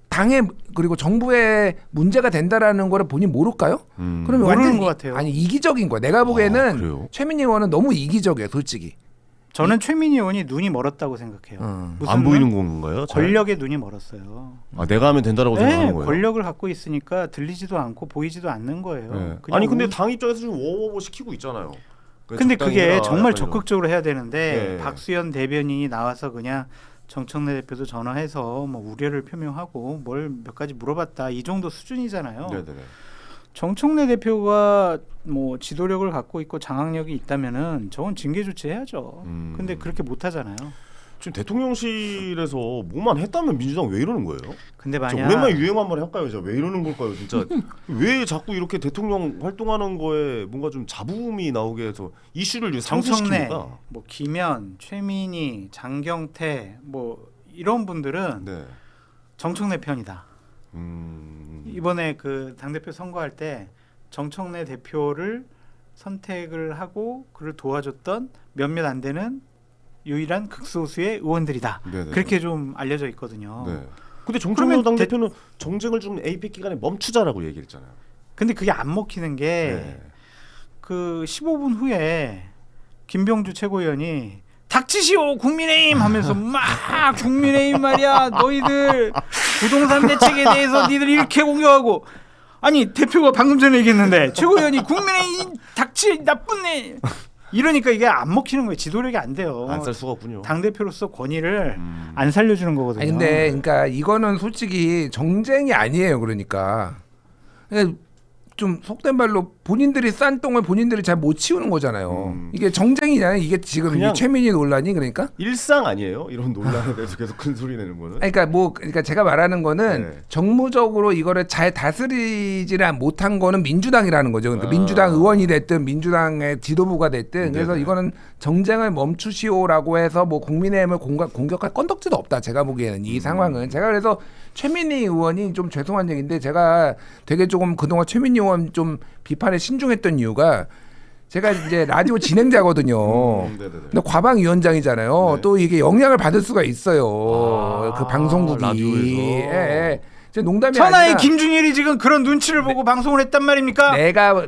당의 그리고 정부의 문제가 된다라는 거를 본인 모를까요? 그러면 모르는 완전 것 같아요. 아니 이기적인 거야. 내가 보기에는 그래요? 최민희 의원은 너무 이기적이에요, 솔직히. 저는 최민희 의원이 눈이 멀었다고 생각해요. 무슨 안 눈? 보이는 건가요? 잘? 권력에 눈이 멀었어요. 아, 내가 하면 된다라고 생각하는 거예요. 권력을 갖고 있으니까 들리지도 않고 보이지도 않는 거예요. 네. 그냥 아니 근데 당 입장에서 좀 워워워 시키고 있잖아요. 근데 적당히 그게 해라, 정말 약간 이런. 적극적으로 해야 되는데 네. 박수현 대변인이 나와서 그냥 정청래 대표도 전화해서 뭐 우려를 표명하고 뭘 몇 가지 물어봤다 이 정도 수준이잖아요. 네네네. 정청래 대표가 뭐 지도력을 갖고 있고 장악력이 있다면은 저건 징계 조치해야죠. 근데 그렇게 못 하잖아요. 지금 대통령실에서 뭐만 했다면 민주당 왜 이러는 거예요? 근데 진짜 만약 오랜만에 유행 한번 할까요? 진짜 왜 이러는 걸까요? 진짜 왜 자꾸 이렇게 대통령 활동하는 거에 뭔가 좀 자부음이 나오게 해서 이슈를 정청래, 상승시키니까. 뭐 김현, 최민희, 장경태 뭐 이런 분들은 네. 정청래 편이다. 음. 이번에 그 당대표 선거할 때 정청래 대표를 선택을 하고 그를 도와줬던 몇몇 안 되는 유일한 극소수의 의원들이다. 네네. 그렇게 좀 알려져 있거든요. 네. 근데 정청래 그러면 당대표는 정쟁을 좀 APEC 기간에 멈추자라고 얘기했잖아요. 근데 그게 안 먹히는 게 그 15분 후에 김병주 최고위원이 닥치시오 국민의힘 하면서 막 국민의힘 말이야 너희들 부동산 대책에 대해서 니들 이렇게 공격하고 아니 대표가 방금 전에 얘기했는데 최고위원이 국민의힘 닥치 나쁜 애 이러니까 이게 안 먹히는 거예요. 지도력이 안 돼요. 안 살 수가 없군요. 당 대표로서 권위를 안 살려주는 거거든요. 아니 근데 그러니까 이거는 솔직히 정쟁이 아니에요. 그러니까 좀 속된 말로 본인들이 싼 똥을 본인들이 잘 못 치우는 거잖아요. 이게 정쟁이잖아요. 이게 지금 그냥 이 최민희 논란이 그러니까. 일상 아니에요? 이런 논란에 대해서 계속 큰 소리 내는 거는. 그러니까 제가 말하는 거는 네. 정무적으로 이거를 잘 다스리지를 못한 거는 민주당이라는 거죠. 그러니까 민주당 의원이 됐든 민주당의 지도부가 됐든 그래서 네네. 이거는 정쟁을 멈추시오라고 해서 뭐 국민의힘을 공격할 건덕지도 없다. 제가 보기에는 이 상황은 제가 그래서 최민희 의원이 좀 죄송한 얘기인데 제가 되게 조금 그동안 최민희 의원 좀 비판에 신중했던 이유가 제가 이제 라디오 진행자거든요. 네네네. 근데 과방위원장이잖아요. 네. 또 이게 영향을 받을 수가 있어요. 그 방송국이. 라디오에서. 예. 제 농담이 천하의 아니라 김준일이 지금 그런 눈치를 보고 방송을 했단 말입니까?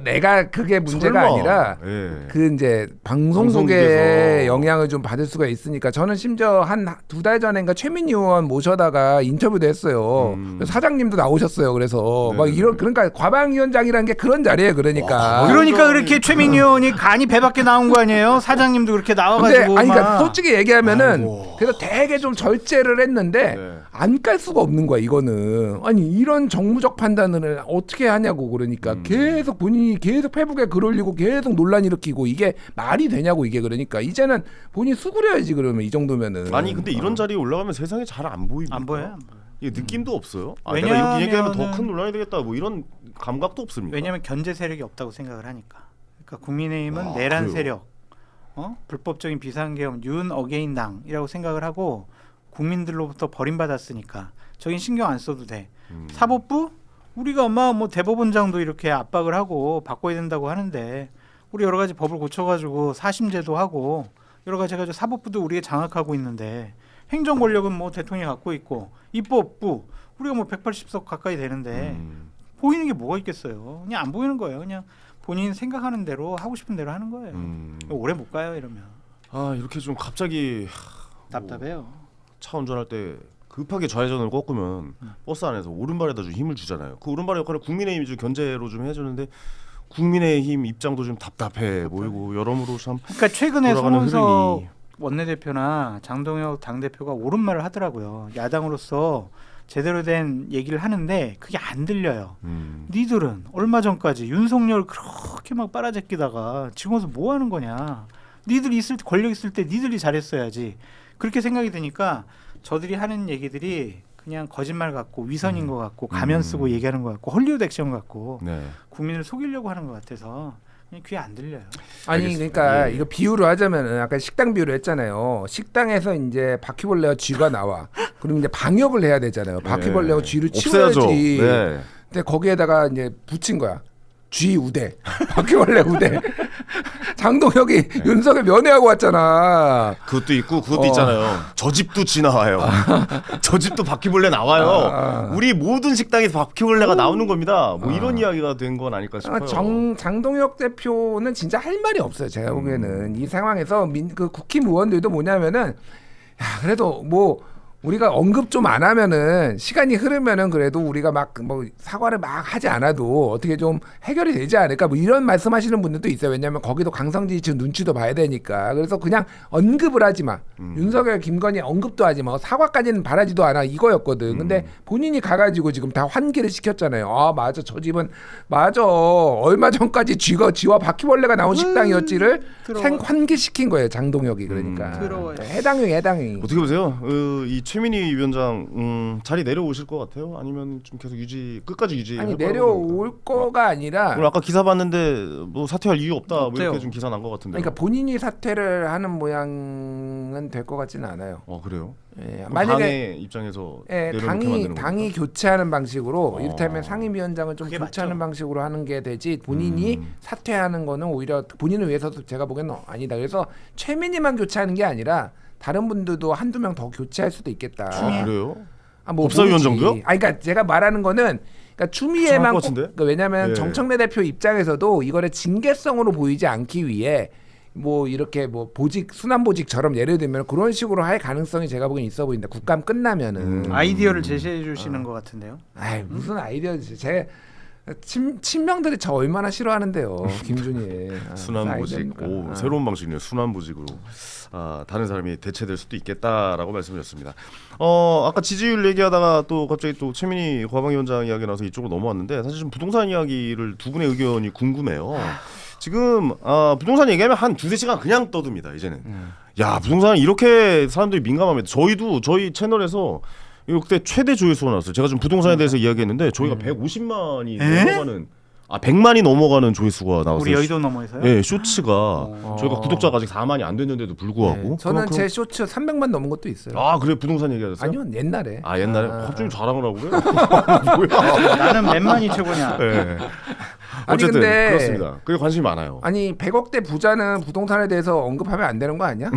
내가 그게 문제가 설마. 아니라 예. 그 이제 방송국에 방송국에서. 영향을 좀 받을 수가 있으니까 저는 심지어 한 2달 전인가 최민희 의원 모셔다가 인터뷰도 했어요. 그래서 사장님도 나오셨어요. 그래서 막 네네네. 이런 그러니까 과방위원장이라는 게 그런 자리예요. 그러니까. 그러니까 그렇게 최민희 의원이 간이 배 밖에 나온 거 아니에요? 사장님도 그렇게 근데 나와가지고 아니 그러니까 막. 솔직히 얘기하면은 아이고. 그래서 되게 좀 절제를 했는데 네. 안 깔 수가 없는 거야 이거는. 아니 이런 정무적 판단을 어떻게 하냐고 그러니까 계속 본인이 계속 페북에 글 올리고 계속 논란 일으키고 이게 말이 되냐고 이게 그러니까 이제는 본인이 수그려야지 그러면 이 정도면은. 아니 근데 이런 자리에 올라가면 세상에 잘 안 보입니다. 안 보여요. 안 보여요. 이게 느낌도 없어요. 아, 내가 이렇게 얘기하면 더 큰 왜냐하면은- 논란이 되겠다. 뭐 이런 감각도 없습니까? 왜냐하면 견제 세력이 없다고 생각을 하니까. 그러니까 국민의힘은 와, 내란 그래요? 세력, 불법적인 비상계엄, 윤 어게인당이라고 생각을 하고 국민들로부터 버림받았으니까 저긴 신경 안 써도 돼. 사법부 우리가 뭐 대법원장도 이렇게 압박을 하고 바꿔야 된다고 하는데 우리 여러 가지 법을 고쳐가지고 사심제도 하고 여러 가지 해가지고 사법부도 우리가 장악하고 있는데 행정 권력은 뭐 대통령이 갖고 있고 입법부 우리가 뭐 180석 가까이 되는데 보이는 게 뭐가 있겠어요? 그냥 안 보이는 거예요. 그냥 본인 생각하는 대로 하고 싶은 대로 하는 거예요. 오래 못 가요 이러면. 아 이렇게 좀 갑자기 답답해요. 차 운전할 때 급하게 좌회전을 꺾으면 버스 안에서 오른발에다 좀 힘을 주잖아요. 그 오른발의 역할을 국민의힘이 좀 견제로 좀 해주는데 국민의힘 입장도 좀 답답해 보이고 여러모로 참 그러니까 최근에 돌아가는 송원석 흐름이. 원내대표나 장동혁 당대표가 옳은 말을 하더라고요. 야당으로서 제대로 된 얘기를 하는데 그게 안 들려요. 니들은 얼마 전까지 윤석열 그렇게 막 빨아제끼다가 지금 와서 뭐 하는 거냐. 니들이 있을 때 권력 있을 때 니들이 잘했어야지. 그렇게 생각이 드니까 저들이 하는 얘기들이 그냥 거짓말 같고 위선인 것 같고 가면 쓰고 얘기하는 것 같고 헐리우드 액션 같고 네. 국민을 속이려고 하는 것 같아서 그냥 귀에 안 들려요. 아니 알겠습니다. 그러니까 예. 이거 비유로 하자면은 아까 식당 비유로 했잖아요. 식당에서 이제 바퀴벌레와 쥐가 나와. 그럼 이제 방역을 해야 되잖아요. 바퀴벌레와 쥐를 없애야죠. 치워야지. 네. 근데 거기에다가 이제 붙인 거야. 쥐 우대, 바퀴벌레 우대. 장동혁이 윤석열 면회하고 왔잖아. 그것도 있고 그것도 있잖아요. 저 집도 지나와요. 저 집도 바퀴벌레 나와요. 우리 모든 식당에서 바퀴벌레가 나오는 겁니다. 뭐 이런 이야기가 된 건 아닐까 싶어요. 장동혁 대표는 진짜 할 말이 없어요. 제가 보기에는 이 상황에서 그 국힘 의원들도 뭐냐면은 야 그래도 뭐 우리가 언급 좀 안 하면은 시간이 흐르면은 그래도 우리가 막 뭐 사과를 막 하지 않아도 어떻게 좀 해결이 되지 않을까 뭐 이런 말씀하시는 분들도 있어요. 왜냐하면 거기도 강성지 지금 눈치도 봐야 되니까. 그래서 그냥 언급을 하지 마. 윤석열, 김건희 언급도 하지 마. 사과까지는 바라지도 않아 이거였거든. 근데 본인이 가가지고 지금 다 환기를 시켰잖아요. 아 맞아 저 집은 맞아 얼마 전까지 지와 바퀴벌레가 나온 식당이었지를 환기시킨 거예요. 장동혁이 그러니까. 더러워요. 해당이. 어떻게 보세요? 이 최민희 위원장 자리 내려오실 것 같아요? 아니면 좀 계속 끝까지 유지? 아니 내려올 거가 아니라 오늘 아까 기사 봤는데 뭐 사퇴할 이유 없다 뭐 없대요. 이렇게 좀 기사 난 것 같은데. 그러니까 본인이 사퇴를 하는 모양은 될 것 같지는 않아요. 그래요? 예, 만약에 당의 입장에서 당이 교체하는 방식으로 이를테면 상임위원장을 좀 그게 교체하는 맞죠. 방식으로 하는 게 되지 본인이 사퇴하는 거는 오히려 본인을 위해서도 제가 보기에는 아니다. 그래서 최민희만 교체하는 게 아니라 다른 분들도 한두 명 더 교체할 수도 있겠다. 그래요? 뭐 법사위원장도요? 모르지. 그러니까 제가 말하는 거는 그러니까 추미애만 것 같은데? 그러니까 왜냐하면 예. 정청래 대표 입장에서도 이거를 징계성으로 보이지 않기 위해 뭐 이렇게 뭐 순환보직처럼 예를 들면 그런 식으로 할 가능성이 제가 보기엔 있어 보인다. 국감 끝나면은 아이디어를 제시해 주시는 것 같은데요. 아이 무슨 아이디어지. 제 친명들이 저 얼마나 싫어하는데요. 김준희. 순환보직. 새로운 방식이네요. 순환보직으로. 다른 사람이 대체될 수도 있겠다라고 말씀드렸습니다. 아까 지지율 얘기하다가 또 갑자기 또 최민희 과방위원장 이야기 나와서 이쪽으로 넘어왔는데 사실 좀 부동산 이야기를 두 분의 의견이 궁금해요. 지금 부동산 얘기하면 한 두세 시간 그냥 떠듭니다. 이제는. 야 부동산 이렇게 사람들이 민감합니다. 저희 채널에서 역대 최대 조회수가 나왔어요. 제가 좀 부동산에 대해서 이야기했는데 저희가 150만이 넘어가는 100만이 넘어가는 조회수가 나왔어요. 우리 여의도 너머에서요? 네, 쇼츠가 저희가 구독자가 아직 4만이 안 됐는데도 불구하고. 네, 저는 제 쇼츠 300만 넘은 것도 있어요. 그래 부동산 얘기하셨어요? 아니요 옛날에. 옛날에 갑자기 자랑을 하고 그래요? 뭐야? 나는 몇만이 최고냐. 네. 아니, 어쨌든 근데 그렇습니다. 그게 관심이 많아요. 아니 100억대 부자는 부동산에 대해서 언급하면 안 되는 거 아니야?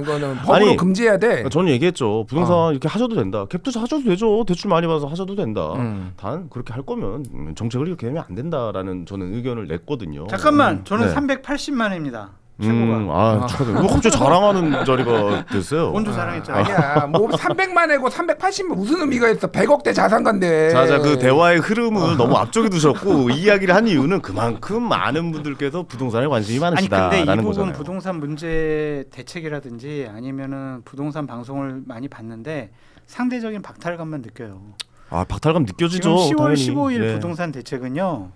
이거는 법으로 금지해야 돼. 저는 얘기했죠. 부동산 이렇게 하셔도 된다. 갭투자 하셔도 되죠. 대출 많이 받아서 하셔도 된다. 단 그렇게 할 거면 정책을 이렇게 하면 안 된다라는 저는 의견을 냈거든요. 잠깐만, 저는 네. 380만입니다. 최고가. 축하드려요. 뭐 갑자기 자랑하는 자리가 됐어요. 먼저 자랑했잖아요. 아니야. 뭐 300만이고 380만 무슨 의미가 있어? 100억대 자산가인데. 자, 그 대화의 흐름을 너무 앞쪽에 두셨고 이 이야기를 한 이유는 그만큼 많은 분들께서 부동산에 관심이 아니 많으시다라는 근데 이 부분 거잖아요. 부동산 문제 대책이라든지 아니면은 부동산 방송을 많이 봤는데 상대적인 박탈감만 느껴요. 박탈감 느껴지죠. 지금 10월 당연히. 15일 예. 부동산 대책은요.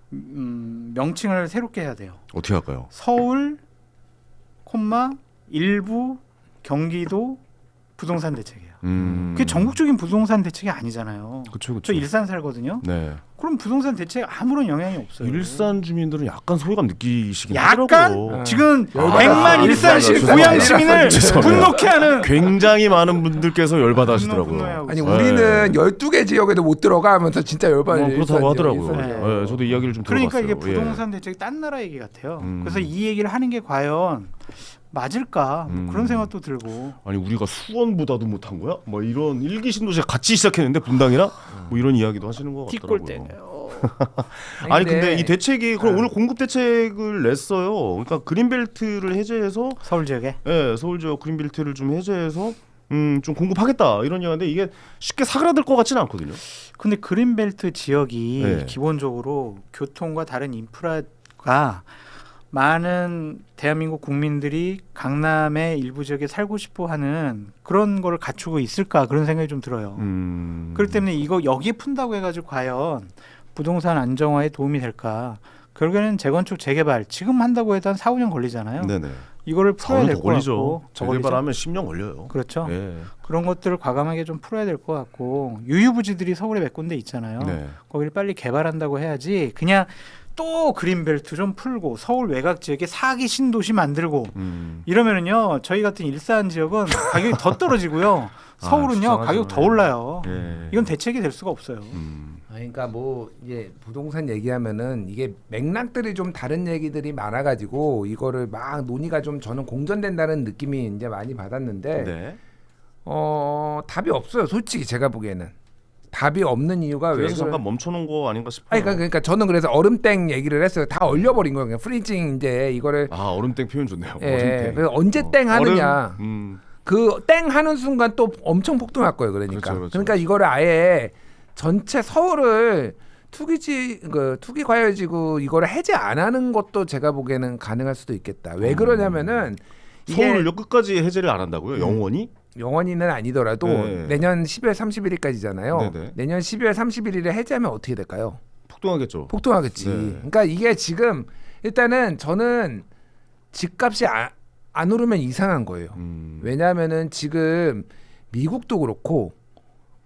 명칭을 새롭게 해야 돼요. 어떻게 할까요? 서울, 일부 경기도 부동산 대책이에요. 그게 전국적인 부동산 대책이 아니잖아요. 그렇죠. 저 일산 살거든요. 네. 그럼 부동산 대책에 아무런 영향이 없어요. 일산 주민들은 약간 소외감 느끼시긴 약간 하더라고요. 지금 열받아. 100만 일산시 죄송합니다. 고양 시민을 죄송합니다. 분노케 하는 굉장히 많은 분들께서 열받아하시더라고요. 분노하고 아니 있어요. 우리는 12개 지역에도 못 들어가면서 진짜 열받아요. 그렇다고 하더라고요. 일산이요. 예, 저도 이야기를 좀 그러니까 들어봤어요. 이게 부동산 대책이 딴 나라 얘기 같아요. 그래서 이 얘기를 하는 게 과연 맞을까 뭐 그런 생각도 들고. 아니 우리가 수원보다도 못한 거야? 뭐 이런 일기 신도시가 같이 시작했는데 분당이랑 뭐 이런 이야기도 하시는 것 같더라고요. 뒷골대네요. 아니 근데 이 대책이 그럼 오늘 공급 대책을 냈어요. 그러니까 그린벨트를 해제해서 서울 지역에 서울 지역 그린벨트를 좀 해제해서 좀 공급하겠다 이런 이야기인데 이게 쉽게 사그라들 것 같지는 않거든요. 근데 그린벨트 지역이 네. 기본적으로 교통과 다른 인프라가 많은 대한민국 국민들이 강남의 일부 지역에 살고 싶어하는 그런 거를 갖추고 있을까 그런 생각이 좀 들어요. 그렇기 때문에 이거 여기에 푼다고 해가지고 과연 부동산 안정화에 도움이 될까? 결국에는 재건축 재개발 지금 한다고 해도 한 4, 5년 걸리잖아요. 네네. 이거를 풀어야 될 더 것 걸리죠. 같고 더 걸리죠? 재개발하면 10년 걸려요. 그렇죠. 예. 그런 것들을 과감하게 좀 풀어야 될 것 같고 유유부지들이 서울에 몇 군데 있잖아요. 네. 거기를 빨리 개발한다고 해야지 그냥 또 그린벨트 좀 풀고 서울 외곽 지역에 사기 신도시 만들고 이러면은요 저희 같은 일산 지역은 가격이 더 떨어지고요. 서울은요 속상하죠. 가격 더 올라요. 예. 이건 대책이 될 수가 없어요. 그러니까 뭐 이제 부동산 얘기하면은 이게 맥락들이 좀 다른 얘기들이 많아가지고 이거를 막 논의가 좀 저는 공전된다는 느낌이 이제 많이 받았는데 네. 답이 없어요. 솔직히 제가 보기에는 답이 없는 이유가 왜 그래서 그런? 잠깐 멈춰놓은 거 아닌가 싶어요. 아니, 그러니까 저는 그래서 얼음땡 얘기를 했어요. 다 얼려버린 거예요. 그냥 프리징 이제 이거를 아 얼음땡 표현 좋네요. 예, 얼음땡. 그래서 언제 땡 하느냐. 얼음, 그 땡 하는 순간 또 엄청 폭등할 거예요. 그러니까. 그렇죠. 그러니까 이거를 아예 전체 서울을 투기 과열지구 이거를 해제 안 하는 것도 제가 보기에는 가능할 수도 있겠다. 왜 그러냐면은 이게 서울을요 끝까지 해제를 안 한다고요? 영원히? 영원히는 아니더라도 네. 내년 12월 31일까지잖아요. 네네. 내년 12월 31일에 해제하면 어떻게 될까요? 폭등하겠죠. 폭등하겠지. 네. 그러니까 이게 지금 일단은 저는 집값이 안 오르면 이상한 거예요. 왜냐하면은 지금 미국도 그렇고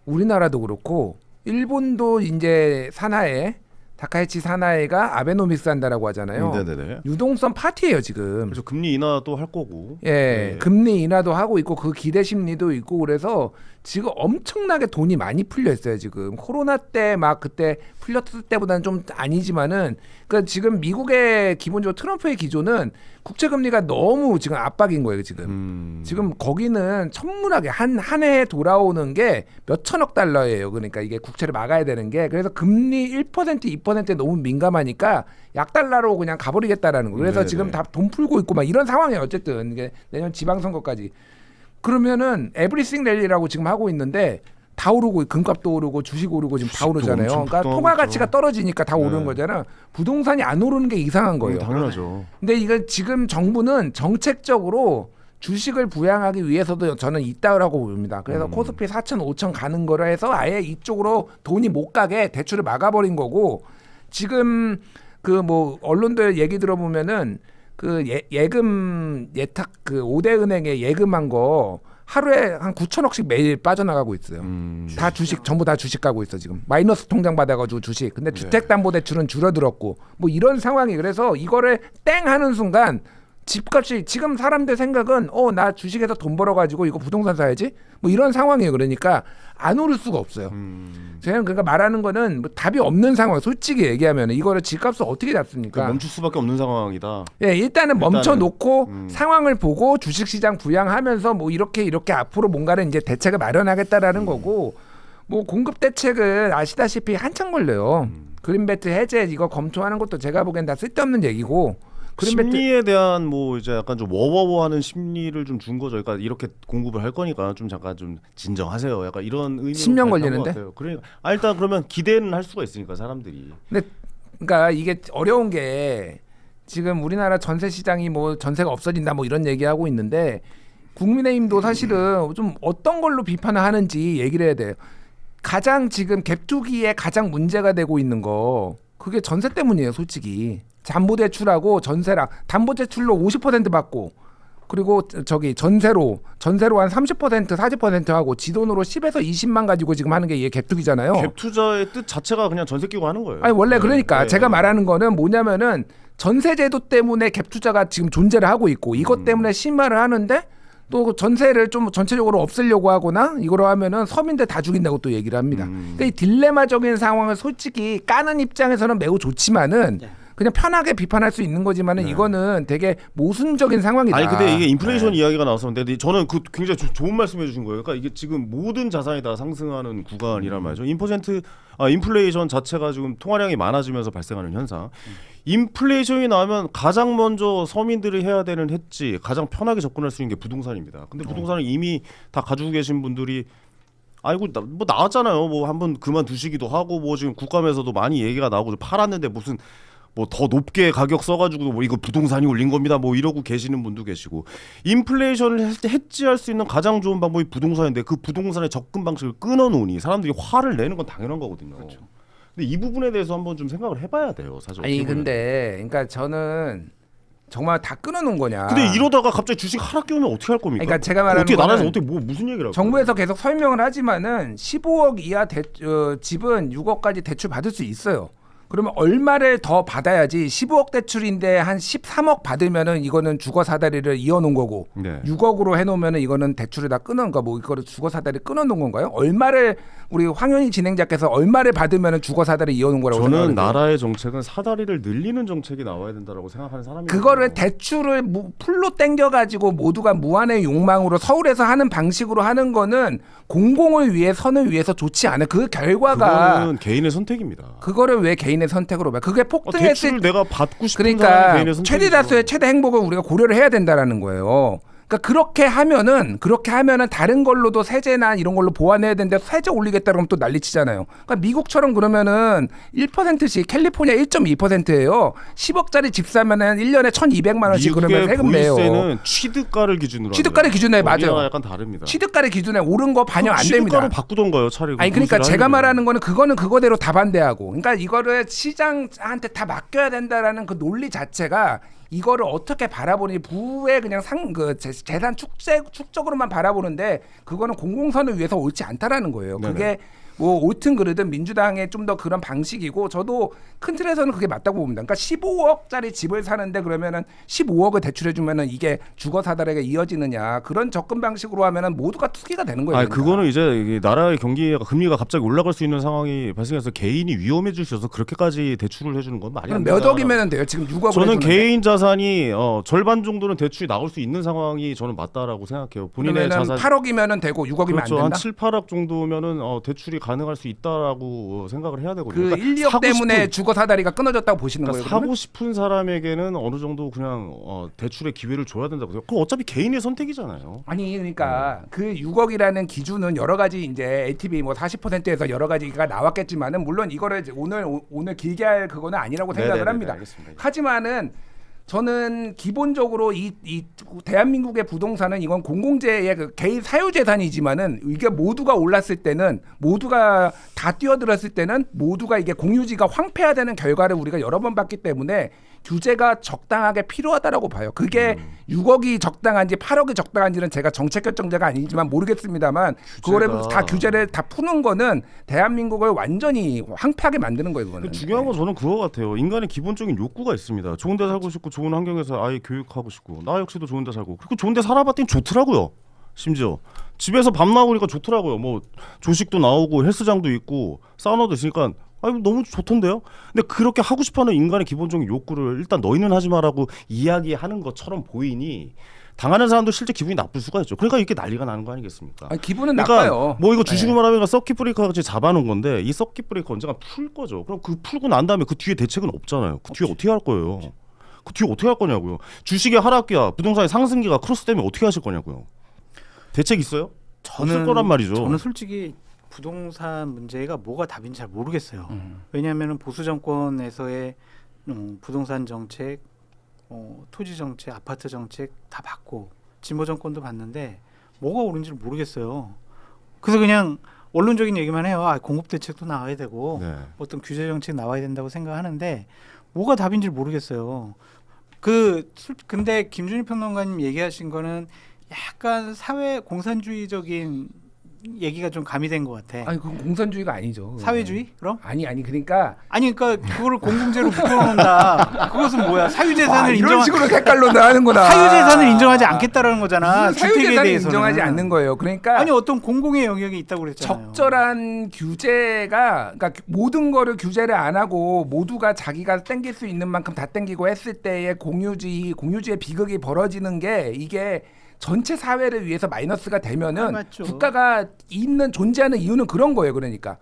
우리나라도 그렇고 일본도 이제 사나에 다카이치 사나에가 아베노믹스 한다라고 하잖아요. 네네네. 유동성 파티예요 지금. 그래서 금리 인하도 할 거고. 예, 네. 금리 인하도 하고 있고 그 기대 심리도 있고 그래서 지금 엄청나게 돈이 많이 풀려 있어요 지금. 코로나 때 막 그때 풀렸을 때보다는 좀 아니지만은 그러니까 지금 미국의 기본적으로 트럼프의 기조는 국채 금리가 너무 지금 압박인 거예요 지금. 지금 거기는 천문하게 한 해에 돌아오는 게 몇천억 달러예요. 그러니까 이게 국채를 막아야 되는 게 그래서 금리 1% 2%에 너무 민감하니까 약달러로 그냥 가버리겠다라는 거. 그래서 네네. 지금 다 돈 풀고 있고 막 이런 상황이에요. 어쨌든 이게 내년 지방선거까지. 그러면은 에브리싱 랠리라고 지금 하고 있는데 다 오르고 금값도 오르고 주식 오르고 지금 다 주식도 오르잖아요. 엄청 그러니까 폭등하고 통화 있죠. 가치가 떨어지니까 다 오르는 네. 거잖아. 부동산이 안 오르는 게 이상한 거예요. 당연하죠. 근데 이거 지금 정부는 정책적으로 주식을 부양하기 위해서도 저는 있다고 봅니다. 그래서 코스피 4천, 5천 가는 거라 해서 아예 이쪽으로 돈이 못 가게 대출을 막아버린 거고 지금 그 뭐 언론들 얘기 들어보면은 그 예금 예탁 그 5대 은행에 예금한 거 하루에 한 9천억씩 매일 빠져나가고 있어요. 다 주식 전부 다 주식 가고 있어 지금. 마이너스 통장 받아가지고 주식. 근데 주택담보대출은 줄어들었고 뭐 이런 상황이 그래서 이거를 땡 하는 순간 집값이 지금 사람들 생각은 나 주식에서 돈 벌어가지고 이거 부동산 사야지 뭐 이런 상황이에요. 그러니까 안 오를 수가 없어요. 제가 그러니까 말하는 거는 뭐 답이 없는 상황. 솔직히 얘기하면 이거를 집값을 어떻게 잡습니까? 그러니까 멈출 수밖에 없는 상황이다. 예, 일단은 멈춰 놓고 음. 상황을 보고 주식시장 부양하면서 뭐 이렇게 앞으로 뭔가를 이제 대책을 마련하겠다라는 거고 뭐 공급 대책은 아시다시피 한참 걸려요. 그린벨트 해제 이거 검토하는 것도 제가 보기엔 다 쓸데없는 얘기고 그린벨트 심리에 대한 뭐 이제 약간 좀 워워워하는 심리를 좀 준 거죠. 그러니까 이렇게 공급을 할 거니까 좀 잠깐 좀 진정하세요. 약간 이런 의미로 10년 발표한 걸리는데? 것 같아요. 그러니까 일단 그러면 기대는 할 수가 있으니까 사람들이. 근데 그러니까 이게 어려운 게 지금 우리나라 전세 시장이 뭐 전세가 없어진다 뭐 이런 얘기하고 있는데 국민의힘도 사실은 좀 어떤 걸로 비판을 하는지 얘기를 해야 돼요. 가장 지금 갭투기에 가장 문제가 되고 있는 거 그게 전세 때문이에요, 솔직히. 담보대출하고 전세랑 담보대출로 50% 받고 그리고 저기 전세로 한 30% 40% 하고 지돈으로 10에서 20만 가지고 지금 하는 게 이게 갭투기잖아요. 갭 투자의 뜻 자체가 그냥 전세 끼고 하는 거예요. 아니 원래 그러니까 네. 제가 말하는 거는 뭐냐면은 전세제도 때문에 갭 투자가 지금 존재를 하고 있고 이것 때문에 심화를 하는데 또 전세를 좀 전체적으로 없애려고 하거나 이거로 하면은 서민들 다 죽인다고 또 얘기를 합니다. 그러니까 이 딜레마적인 상황을 솔직히 까는 입장에서는 매우 좋지만은 그냥 편하게 비판할 수 있는 거지만은 이거는 되게 모순적인 상황이다. 아니 근데 이게 인플레이션 이야기가 나왔었는데 저는 그 굉장히 좋은 말씀해 주신 거예요. 그러니까 이게 지금 모든 자산이 다 상승하는 구간이란 말이죠. 인플레이션 자체가 지금 통화량이 많아지면서 발생하는 현상. 인플레이션이 나오면 가장 먼저 서민들이 해야 되는 했지 가장 편하게 접근할 수 있는 게 부동산입니다. 근데 부동산을 이미 다 가지고 계신 분들이 아이고 뭐 나왔잖아요. 뭐 한번 그만두시기도 하고 뭐 지금 국감에서도 많이 얘기가 나오고 팔았는데 무슨 뭐 더 높게 가격 써가지고 뭐 이거 부동산이 올린 겁니다. 뭐 이러고 계시는 분도 계시고 인플레이션을 해지할 수 있는 가장 좋은 방법이 부동산인데 그 부동산의 접근 방식을 끊어놓으니 사람들이 화를 내는 건 당연한 거거든요. 그렇죠. 근데 이 부분에 대해서 한번 좀 생각을 해봐야 돼요. 사실. 아니 어떻게 보면. 근데 그러니까 저는 정말 다 끊어놓은 거냐. 근데 이러다가 갑자기 주식 하락 끼우면 어떻게 할 겁니까? 그러니까 제가 말하는 어떻게 거는 나라에서 어떻게 뭐 무슨 얘기를 할 정부에서 계속 설명을 하지만은 15억 이하 집은 6억까지 대출 받을 수 있어요. 그러면 얼마를 더 받아야지 15억 대출인데 한 13억 받으면은 이거는 주거 사다리를 이어놓은 거고 네. 6억으로 해놓으면은 이거는 대출을 다 끊은 거 뭐 이거를 주거 사다리 끊어놓은 건가요? 얼마를 우리 황현희 진행자께서 얼마를 받으면은 주거 사다리 이어놓은 거라고 저는 생각하는데 나라의 정책은 사다리를 늘리는 정책이 나와야 된다라고 생각하는 사람이에요. 그거를 대출을 풀로 땡겨가지고 모두가 무한의 욕망으로 서울에서 하는 방식으로 하는 거는 공공을 위해 선을 위해서 좋지 않아요. 그 결과가 그거는 개인의 선택입니다. 그거를 왜 개인의 선택으로 봐? 그게 폭등했을 대출을 내가 받고 싶은 사람이 그러니까 개인의 선택이죠. 최대 다수의 최대 행복을 우리가 고려를 해야 된다라는 거예요. 그러니까 그렇게 하면은 다른 걸로도 세제나 이런 걸로 보완해야 되는데 세제 올리겠다 그러면 또 난리치잖아요. 그러니까 미국처럼 그러면은 1%씩 캘리포니아 1.2%예요. 10억짜리 집 사면은 1년에 1,200만 원씩 그러면 세금 내요. 보유세는 취득가를 기준으로 취득가를 기준에 맞아요. 우리나라 약간 다릅니다. 취득가를 기준에 오른 거 반영 안 됩니다. 취득가로 바꾸던가요, 차라리. 아니 그러니까 보유세를 제가 하려면. 말하는 거는 그거는 그거대로 다 반대하고 그러니까 이거를 시장한테 다 맡겨야 된다라는 그 논리 자체가 이거를 어떻게 바라보니 부의 그냥 재산 축적으로만 바라보는데 그거는 공공선을 위해서 옳지 않다라는 거예요. 네네. 그게 뭐 옳든 그르든 민주당의 좀 더 그런 방식이고 저도 큰 틀에서는 그게 맞다고 봅니다. 그러니까 15억짜리 집을 사는데 그러면은 15억을 대출해 주면은 이게 주거 사다리가 이어지느냐 그런 접근 방식으로 하면은 모두가 투기가 되는 거예요. 아니 그러니까. 그거는 이제 이게 나라의 경기가 금리가 갑자기 올라갈 수 있는 상황이 발생해서 개인이 위험해질 수 있어서 그렇게까지 대출을 해주는 건 말이 안 몇 된다. 억이면 돼요. 지금 6억을 저는 해주는데. 개인 자산이 절반 정도는 대출이 나올 수 있는 상황이 저는 맞다라고 생각해요. 본인의 그러면은 자산 8억이면은 되고 6억이면 그렇죠. 안 한 된다. 7, 8억 정도면은 대출이 가능할 수 있다라고 생각을 해야 되거든요. 그 그러니까 1, 2억 사고 때문에 싶은, 주거 사다리가 끊어졌다고 보시는 그러니까 거예요. 사고 그러면? 싶은 사람에게는 어느 정도 그냥 대출의 기회를 줘야 된다고 생각해요. 그거 어차피 개인의 선택이잖아요. 아니 그러니까 그 6억이라는 기준은 여러 가지 이제 LTV 뭐 40%에서 여러 가지가 나왔겠지만은 물론 이거를 이제 오늘 길게 할 그거는 아니라고 생각을 네네네, 합니다. 알겠습니다. 하지만은 저는 기본적으로 이 대한민국의 부동산은 이건 공공재의 그 개인 사유 재산이지만은 이게 모두가 올랐을 때는 모두가 다 뛰어들었을 때는 모두가 이게 공유지가 황폐화되는 결과를 우리가 여러 번 봤기 때문에 규제가 적당하게 필요하다라고 봐요. 그게 6억이 적당한지 8억이 적당한지는 제가 정책 결정자가 아니지만 모르겠습니다만 그거를 다 규제를 다 푸는 거는 대한민국을 완전히 황폐하게 만드는 거예요. 그거는. 중요한 건 저는 그거 같아요. 인간의 기본적인 욕구가 있습니다. 좋은 데 살고 싶고 좋은 환경에서 아이 교육하고 싶고 나 역시도 좋은 데 살고 그리고 좋은 데 살아봤더니 좋더라고요. 심지어 집에서 밥 나오니까 좋더라고요. 뭐 조식도 나오고 헬스장도 있고 사우나도 있으니까 너무 좋던데요. 근데 그렇게 하고 싶어하는 인간의 기본적인 욕구를 일단 너희는 하지 마라고 이야기하는 것처럼 보이니 당하는 사람도 실제 기분이 나쁠 수가 있죠. 그러니까 이렇게 난리가 나는 거 아니겠습니까? 아니, 기분은 그러니까 나빠요. 뭐 이거 주식을 말하면 서킷 브레이커 같이 잡아놓은 건데 이 서킷 브레이커 언젠가 풀 거죠. 그럼 그 풀고 난 다음에 그 뒤에 대책은 없잖아요. 그 뒤에 어떻게 할 거예요? 그 뒤에 어떻게 할 거냐고요. 주식의 하락기와 부동산의 상승기가 크로스되면 어떻게 하실 거냐고요. 대책 있어요? 없을 거란 말이죠. 저는 솔직히 부동산 문제가 뭐가 답인지 잘 모르겠어요. 왜냐하면 보수 정권에서의 부동산 정책, 토지 정책, 아파트 정책 다 봤고 진보 정권도 봤는데 뭐가 옳은지 모르겠어요. 그래서 그냥 원론적인 얘기만 해요. 공급 대책도 나와야 되고 네. 어떤 규제 정책 나와야 된다고 생각하는데 뭐가 답인지 모르겠어요. 근데 김준일 평론가님 얘기하신 거는 약간 사회 공산주의적인 얘기가 좀 가미된 것 같아. 아니 그건 공산주의가 아니죠. 사회주의? 그럼? 아니 그러니까 그러니까 그거를 공공재로 묶어놓는다. 그것은 뭐야? 사유재산을 이런 식으로 색깔로 하는구나. 사유재산을 인정하지 않겠다라는 거잖아. 주택에 사유재산을 대해서는 인정하지 않는 거예요. 그러니까 어떤 공공의 영역이 있다고 그랬잖아요. 적절한 규제가 그러니까 모든 거를 규제를 안 하고 모두가 자기가 땡길 수 있는 만큼 다 땡기고 했을 때의 공유지의 비극이 벌어지는 게 이게 전체 사회를 위해서 마이너스가 되면은 맞죠. 국가가 존재하는 이유는 그런 거예요. 그러니까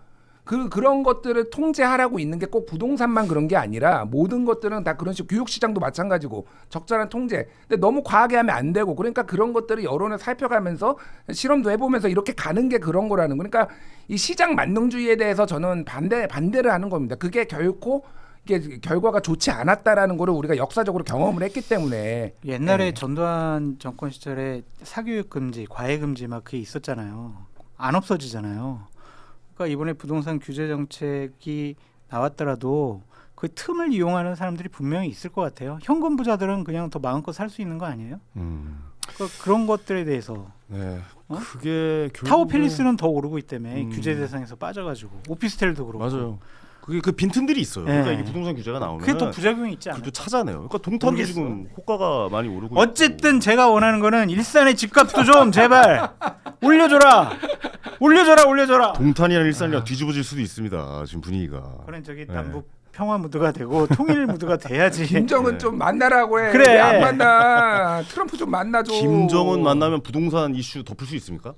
그런 것들을 통제하라고 있는 게 꼭 부동산만 그런 게 아니라 모든 것들은 다 그런 식으로 교육시장도 마찬가지고 적절한 통제. 근데 너무 과하게 하면 안 되고 그러니까 그런 것들을 여론을 살펴가면서 실험도 해보면서 이렇게 가는 게 그런 거라는 거. 그러니까 이 시장 만능주의에 대해서 저는 반대를 하는 겁니다. 그게 결코 이게 결과가 좋지 않았다라는 거를 우리가 역사적으로 경험을 했기 때문에 옛날에 전두환 정권 시절에 사교육 금지, 과외 금지 막 그게 있었잖아요. 안 없어지잖아요. 그러니까 이번에 부동산 규제 정책이 나왔더라도 그 틈을 이용하는 사람들이 분명히 있을 것 같아요. 현금 부자들은 그냥 더 마음껏 살 수 있는 거 아니에요? 그런 것들에 대해서 네. 어? 그게 타워 결국은- 필리스는 더 오르고 있다며 규제 대상에서 빠져가지고 오피스텔도 그렇고 맞아요. 그게 그 빈틈들이 있어요. 네. 그러니까 이게 부동산 규제가 나오면 그게 또 부작용이 있지 않아요? 그것도 차잖아요. 그러니까 동탄도 모르겠어. 지금 호가가 많이 오르고 어쨌든 있고. 제가 원하는 거는 일산의 집값도 좀 제발 올려줘라. 동탄이랑 일산이랑 뒤집어질 수도 있습니다. 지금 분위기가. 그런 저기 네. 남북 평화 무드가 되고 통일 무드가 돼야지. 김정은 네. 좀 만나라고 해. 그래. 왜 안 만나. 트럼프 좀 만나줘. 김정은 만나면 부동산 이슈 덮을 수 있습니까?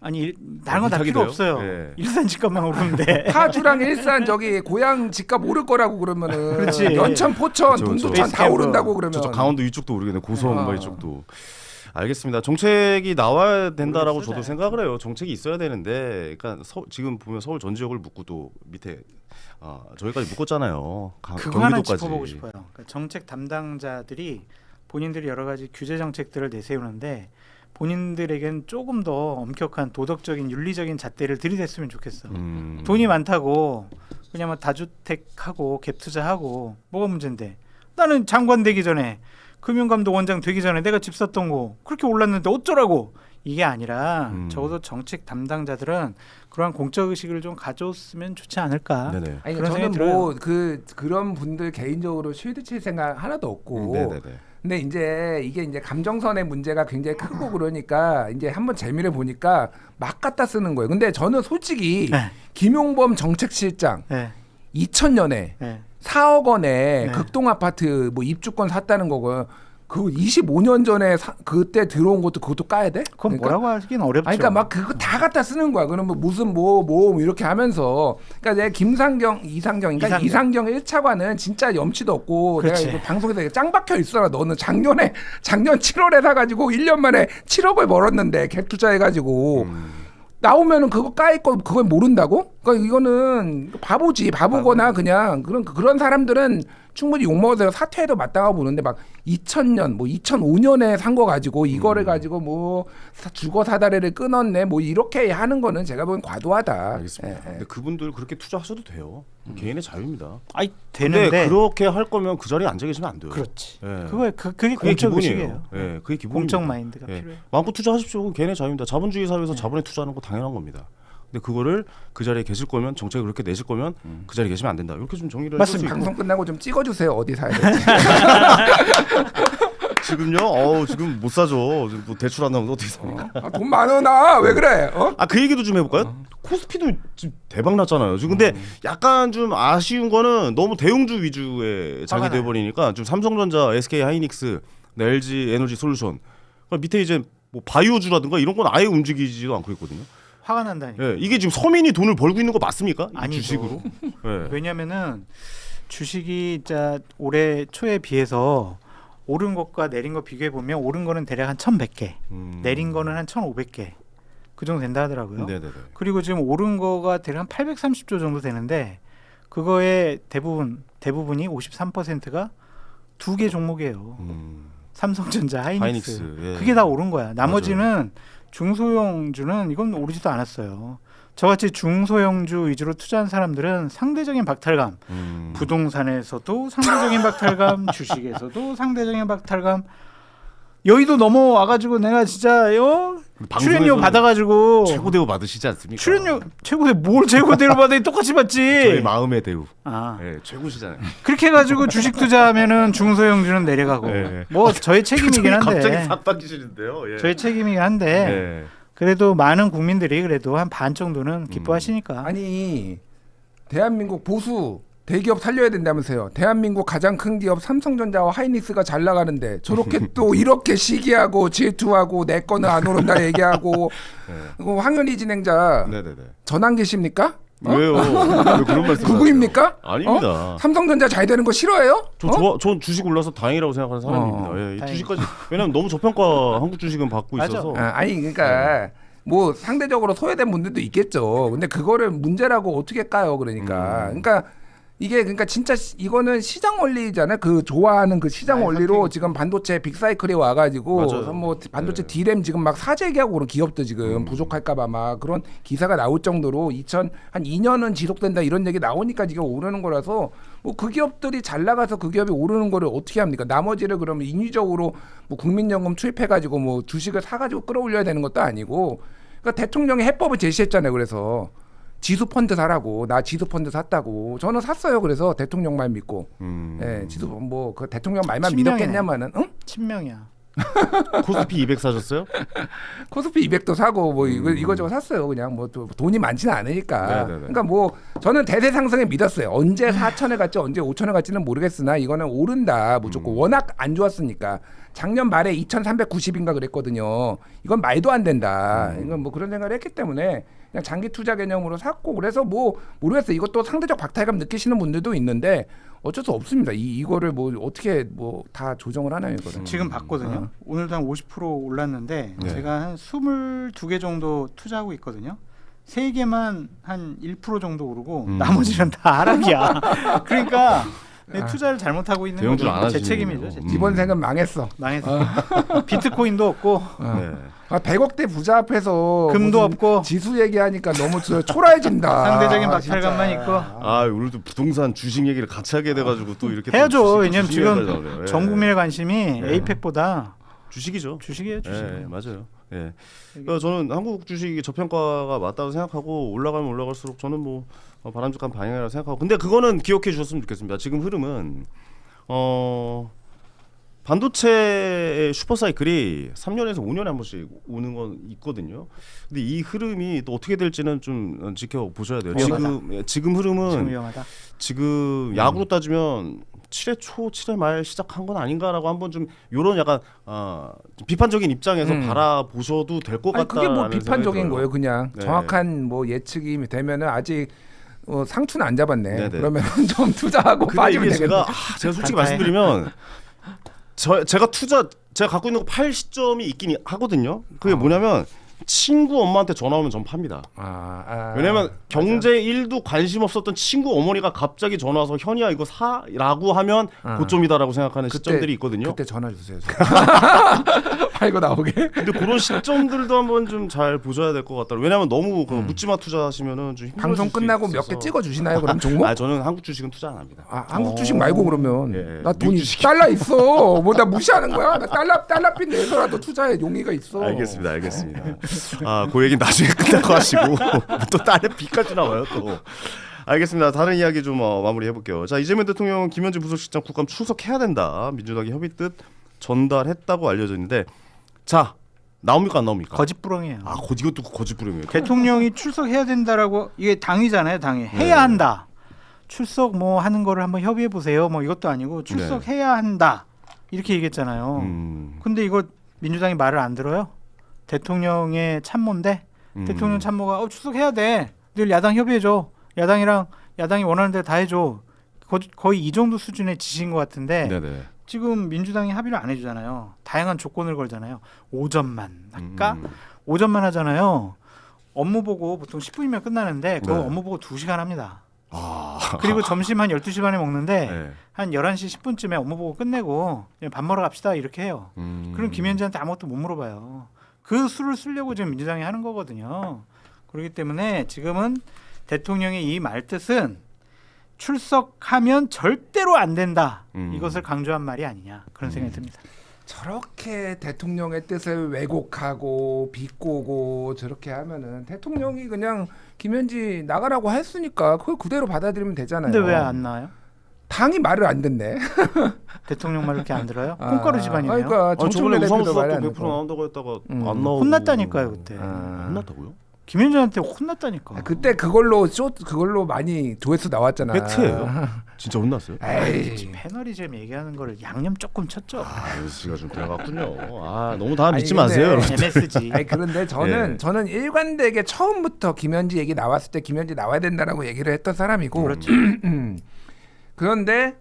아니 다른 건 다 못하게 필요 돼요? 없어요. 네. 일산 집값만 오르는데. 파주랑 일산 저기 고향 집값 오를 거라고 그러면은 그렇지. 연천, 포천, 그렇죠, 동두천 그렇죠. 다 오른다고 그러면 저쪽 강원도 이쪽도 오르겠네. 고성 아. 뭐 이쪽도. 알겠습니다. 정책이 나와야 된다라고 모르겠어요. 저도 생각을 해요. 정책이 있어야 되는데, 그러니까 지금 보면 서울 전 지역을 묶고도 밑에 저기까지 묶었잖아요. 그거 하나 경기도까지. 짚어보고 싶어요. 그러니까 정책 담당자들이 본인들이 여러 가지 규제 정책들을 내세우는데 본인들에겐 조금 더 엄격한 도덕적인 윤리적인 잣대를 들이댔으면 좋겠어. 돈이 많다고 그냥 뭐 다주택하고 갭 투자하고 뭐가 문제인데? 나는 장관 되기 전에 금융감독 원장 되기 전에 내가 집 샀던 거 그렇게 올랐는데 어쩌라고? 이게 아니라 적어도 정책 담당자들은 그러한 공적 의식을 좀 가졌으면 좋지 않을까? 네네. 아니 그런 저는 생각이 뭐 그런 분들 개인적으로 쉴드 칠 생각 하나도 없고 네네네. 근데 이제 이게 이제 감정선의 문제가 굉장히 크고 그러니까 이제 한번 재미를 보니까 막 갖다 쓰는 거예요. 근데 저는 솔직히 네. 김용범 정책실장 네. 2000년에 네. 4억 원에 네. 극동 아파트 뭐 입주권 샀다는 거고 그 25년 전에 그때 들어온 것도 그것도 까야 돼? 그건 그러니까 뭐라고 하긴 어렵죠. 아니, 그러니까 막 그거 다 갖다 쓰는 거야. 그러면 무슨 뭐 이렇게 하면서 그러니까 내가 이상경인가 이상경 1차관은 진짜 염치도 없고 그렇지. 내가 이거 방송에서 짱 박혀 있어라. 너는 작년 7월에 사가지고 1년 만에 7억을 벌었는데 갭 투자해가지고 나오면은 그거 까있고 그걸 모른다고? 그러니까 이거는 바보지 바보거나 그냥 그런 사람들은 충분히 욕먹어서 사퇴해도 마땅하고 보는데 막 2000년 뭐 2005년에 산 거 가지고 이거를 가지고 뭐 주거 사다리를 끊었네 뭐 이렇게 하는 거는 제가 보기엔 과도하다. 알겠습니다. 예, 예. 근데 그분들 그렇게 투자하셔도 돼요. 개인의 자유입니다. 아니 근데 되는데 그렇게 할 거면 그 자리에 앉아 계시면 안 돼요. 그렇지. 예. 그게 공적 의식이에요. 예, 그게 기본입니다. 공적 마인드가 예. 필요해. 마음껏 투자하십시오. 그건 개인의 자유입니다. 자본주의 사회에서 자본에 투자하는 거 당연한 겁니다. 근데 그거를 그 자리에 계실 거면 정책을 그렇게 내실 거면 그 자리에 계시면 안 된다. 이렇게 좀 정리를 해줄 수 맞습니다. 있고. 방송 끝나고 좀 찍어주세요. 어디 사야 될지. 지금요? 지금 못 사죠. 지금 뭐 대출 안 나오면 어떻게 삽니까? 돈 많어 나 왜 그래? 어? 그 얘기도 좀 해볼까요? 코스피도 지금 대박 났잖아요. 지금 근데 약간 좀 아쉬운 거는 너무 대형주 위주의 장이 화가 나요. 돼버리니까 지금 삼성전자, SK 하이닉스, LG 에너지 솔루션 밑에 이제 뭐 바이오주라든가 이런 건 아예 움직이지도 않고 있거든요. 화가 난다니까. 예, 이게 지금 서민이 돈을 벌고 있는 거 맞습니까? 이 아니죠. 주식으로? 예. 왜냐면은 주식이 진짜 올해 초에 비해서 오른 것과 내린 거 비교해 보면 오른 거는 대략 한 1,100개, 내린 거는 한 1,500개 그 정도 된다 하더라고요. 네네네. 그리고 지금 오른 거가 대략 한 830조 정도 되는데 그거의 대부분이 53%가 두 개 종목이에요. 삼성전자, 하이닉스. 예. 그게 다 오른 거야. 나머지는 중소형주는 이건 오르지도 않았어요. 저같이 중소형주 위주로 투자한 사람들은 상대적인 박탈감, 부동산에서도 상대적인 박탈감, 주식에서도 상대적인 박탈감. 여의도 넘어와가지고 내가 진짜 출연료 받아가지고 최고 대우 받으시지 않습니까? 출연료 최고대 뭘 최고대로 받아 똑같이 받지. 저희 마음의 대우. 아 예, 최고시잖아요. 그렇게 해가지고 주식 투자하면은 중소형주는 내려가고 예. 뭐 저의 책임이긴 한데 갑자기 싹 바뀌시는데요. 예. 저의 책임이긴 한데 예. 그래도 많은 국민들이 그래도 한 반 정도는 기뻐하시니까. 아니 대한민국 보수 대기업 살려야 된다면서요. 대한민국 가장 큰 기업 삼성전자와 하이닉스가 잘 나가는데 저렇게 또 이렇게 시기하고 질투하고 내 거는 안 오른다 얘기하고 그 황현희 진행자 네네네. 전환 계십니까? 왜요? 왜 그런 말씀? 누구입니까? 아닙니다. 삼성전자 잘 되는 거 싫어해요? 전 주식 올라서 다행이라고 생각하는 사람입니다. 예, 이 다행이죠. 주식까지 왜냐면 너무 저평가 한국 주식은 받고 맞아. 있어서. 아니 그러니까 뭐 상대적으로 소외된 분들도 있겠죠. 근데 그거를 문제라고 어떻게 까요? 그러니까 이게 그러니까 진짜 이거는 시장 원리잖아요. 그 좋아하는 그 시장 원리로 선택이죠. 지금 반도체 빅사이클이 와가지고 맞아요. 뭐 반도체 네. D램 지금 막 사재기하고 그런 기업도 지금 부족할까봐 막 그런 기사가 나올 정도로 한 2년은 지속된다 이런 얘기 나오니까 지금 오르는 거라서 뭐 그 기업들이 잘 나가서 그 기업이 오르는 거를 어떻게 합니까? 나머지를 그러면 인위적으로 뭐 국민연금 투입해가지고 뭐 주식을 사가지고 끌어올려야 되는 것도 아니고 그러니까 대통령이 해법을 제시했잖아요. 그래서 지수 펀드 사라고. 나 지수 펀드 샀다고. 저는 샀어요. 그래서 대통령 말 믿고. 예, 지수 뭐 그 대통령 말만 친명이네. 믿었겠냐마는. 응? 친명이야. 코스피 200 사셨어요? 코스피 200도 사고 뭐 이거저거 샀어요. 그냥 뭐 또 돈이 많지는 않으니까. 네네네. 그러니까 뭐 저는 대세 상승에 믿었어요. 언제 4천에 갈지 언제 5천에 갈지는 모르겠으나 이거는 오른다. 무조건 워낙 안 좋았으니까. 작년 말에 2,390인가 그랬거든요. 이건 말도 안 된다. 이건 뭐 그런 생각을 했기 때문에 그냥 장기 투자 개념으로 샀고 그래서 뭐 모르겠어요. 이것도 상대적 박탈감 느끼시는 분들도 있는데 어쩔 수 없습니다. 이거를 뭐 어떻게 뭐 다 조정을 하나요, 이거를. 지금 봤거든요. 오늘도 한 50% 올랐는데 네. 제가 한 22개 정도 투자하고 있거든요. 3개만 한 1% 정도 오르고 나머지는 다 하락이야. 그러니까 내 투자를 잘못하고 있는 대형주 안 거죠. 제 하시네요. 책임이죠. 제 책임. 이번 생은 망했어. 망했어. 비트코인도 없고 네. 100억대 부자 앞에서 금도 무슨 없고 지수 얘기하니까 너무 초라해진다. 상대적인 아, 박탈감만 진짜. 있고. 아 오늘도 부동산 주식 얘기를 같이 하게 돼가지고 또 이렇게 해야죠. 또 왜냐면 주식 지금 얘기까지 나오네요. 예. 전 국민의 관심이 에이펙보다 주식이죠. 주식이에요. 주식. 예, 맞아요. 예. 그러니까 저는 한국 주식이 저평가가 맞다고 생각하고 올라가면 올라갈수록 저는 뭐 바람직한 방향이라고 생각하고 근데 그거는 기억해 주셨으면 좋겠습니다. 지금 흐름은 반도체의 슈퍼사이클이 3년에서 5년에 한 번씩 오는 건 있거든요. 근데 이 흐름이 또 어떻게 될지는 좀 지켜보셔야 돼요. 지금 흐름은 지금 위험하다. 지금 야구로 따지면 7회 초, 7회 말 시작한 건 아닌가라고 한번 좀 이런 약간 좀 비판적인 입장에서 바라보셔도 될 것 아니, 같다는 그게 뭐 생각이 비판적인 들어요. 거예요. 그냥 네. 정확한 뭐 예측이 되면은 아직 상투는 안 잡았네. 네네. 그러면 좀 투자하고 근데 빠지면 이게 되겠네. 제가 솔직히 간단해. 말씀드리면 제가 갖고 있는 거 팔 시점이 있긴 하거든요. 그게 뭐냐면 친구 엄마한테 전화 오면 전 팝니다. 왜냐면 경제 1도 관심 없었던 친구 어머니가 갑자기 전화 와서 현이야 이거 사라고 하면 고점이다라고 생각하는 시점들이 있거든요. 그때 전화 주세요. 팔고 나오게. 근데 그런 시점들도 한번 좀 잘 보셔야 될 것 같다. 왜냐면 너무 그 묻지마 투자하시면은 좀 힘들어질 방송 수 끝나고 몇 있어서. 개 찍어 주시나요? 그럼 종목? 아 저는 한국 주식은 투자 안 합니다. 한국 주식 말고 그러면 예, 나 돈이 미국 주식. 달러 있어. 뭐 나 무시하는 거야? 나 달러빚 내서라도 투자에 용의가 있어. 알겠습니다. 그 얘기는 나중에 끝나고 하시고 또 다른 빚까지 나와요 또. 알겠습니다. 다른 이야기 좀 마무리 해볼게요. 자 이재명 대통령은 김현지 부속실장 국감 출석해야 된다. 민주당이 협의 뜻 전달했다고 알려졌는데 자 나옵니까 안 나옵니까? 거짓부렁이에요. 이것도 거짓부렁이에요. 대통령이 출석해야 된다라고 이게 당이잖아요. 당이 해야 한다. 출석 뭐 하는 거를 한번 협의해 보세요. 뭐 이것도 아니고 출석해야 한다 이렇게 얘기했잖아요. 근데 이거 민주당이 말을 안 들어요? 대통령의 참모인데 대통령 참모가 출석해야 돼. 늘 야당 협의해줘. 야당이 원하는 대로 다 해줘. 거의 이 정도 수준의 지시인 것 같은데 네네. 지금 민주당이 합의를 안 해주잖아요. 다양한 조건을 걸잖아요. 오전만 할까? 오전만 하잖아요. 업무 보고 보통 10분이면 끝나는데 그거 네. 업무 보고 2시간 합니다. 그리고 점심 한 12시 반에 먹는데 네. 한 11시 10분쯤에 업무 보고 끝내고 그냥 밥 먹으러 갑시다 이렇게 해요. 그럼 김현지한테 아무것도 못 물어봐요. 그 수를 쓰려고 지금 민주당이 하는 거거든요. 그렇기 때문에 지금은 대통령의 이 말뜻은 출석하면 절대로 안 된다. 이것을 강조한 말이 아니냐 그런 생각이 듭니다. 저렇게 대통령의 뜻을 왜곡하고 비꼬고 저렇게 하면은 대통령이 그냥 김현지 나가라고 했으니까 그걸 그대로 받아들이면 되잖아요. 근데 왜 안 나와요? 당이 말을 안 듣네. 대통령 말 이렇게 안 들어요? 콩가루 집안이네요. 그러니까 저번에 정청래 대표도 우상수 말이 수학도 안 100% 듣고. 나온다고 했다가 안 나오고 혼났다니까요 그때. 혼났다고요? 김현지한테 혼났다니까. 그때 그걸로 많이 조회수 나왔잖아. 팩트예요. 진짜 혼났어요? 에이. 패널이즘 얘기하는 거를 양념 조금 쳤죠. 씨가 좀 들어갔군요. 너무 다 믿지 아니, 마세요. 근데- 여러분. MSG. 아니 그런데 저는 일관되게 처음부터 김현지 얘기 나왔을 때 김현지 나와야 된다라고 얘기를 했던 사람이고 그렇죠. 그런데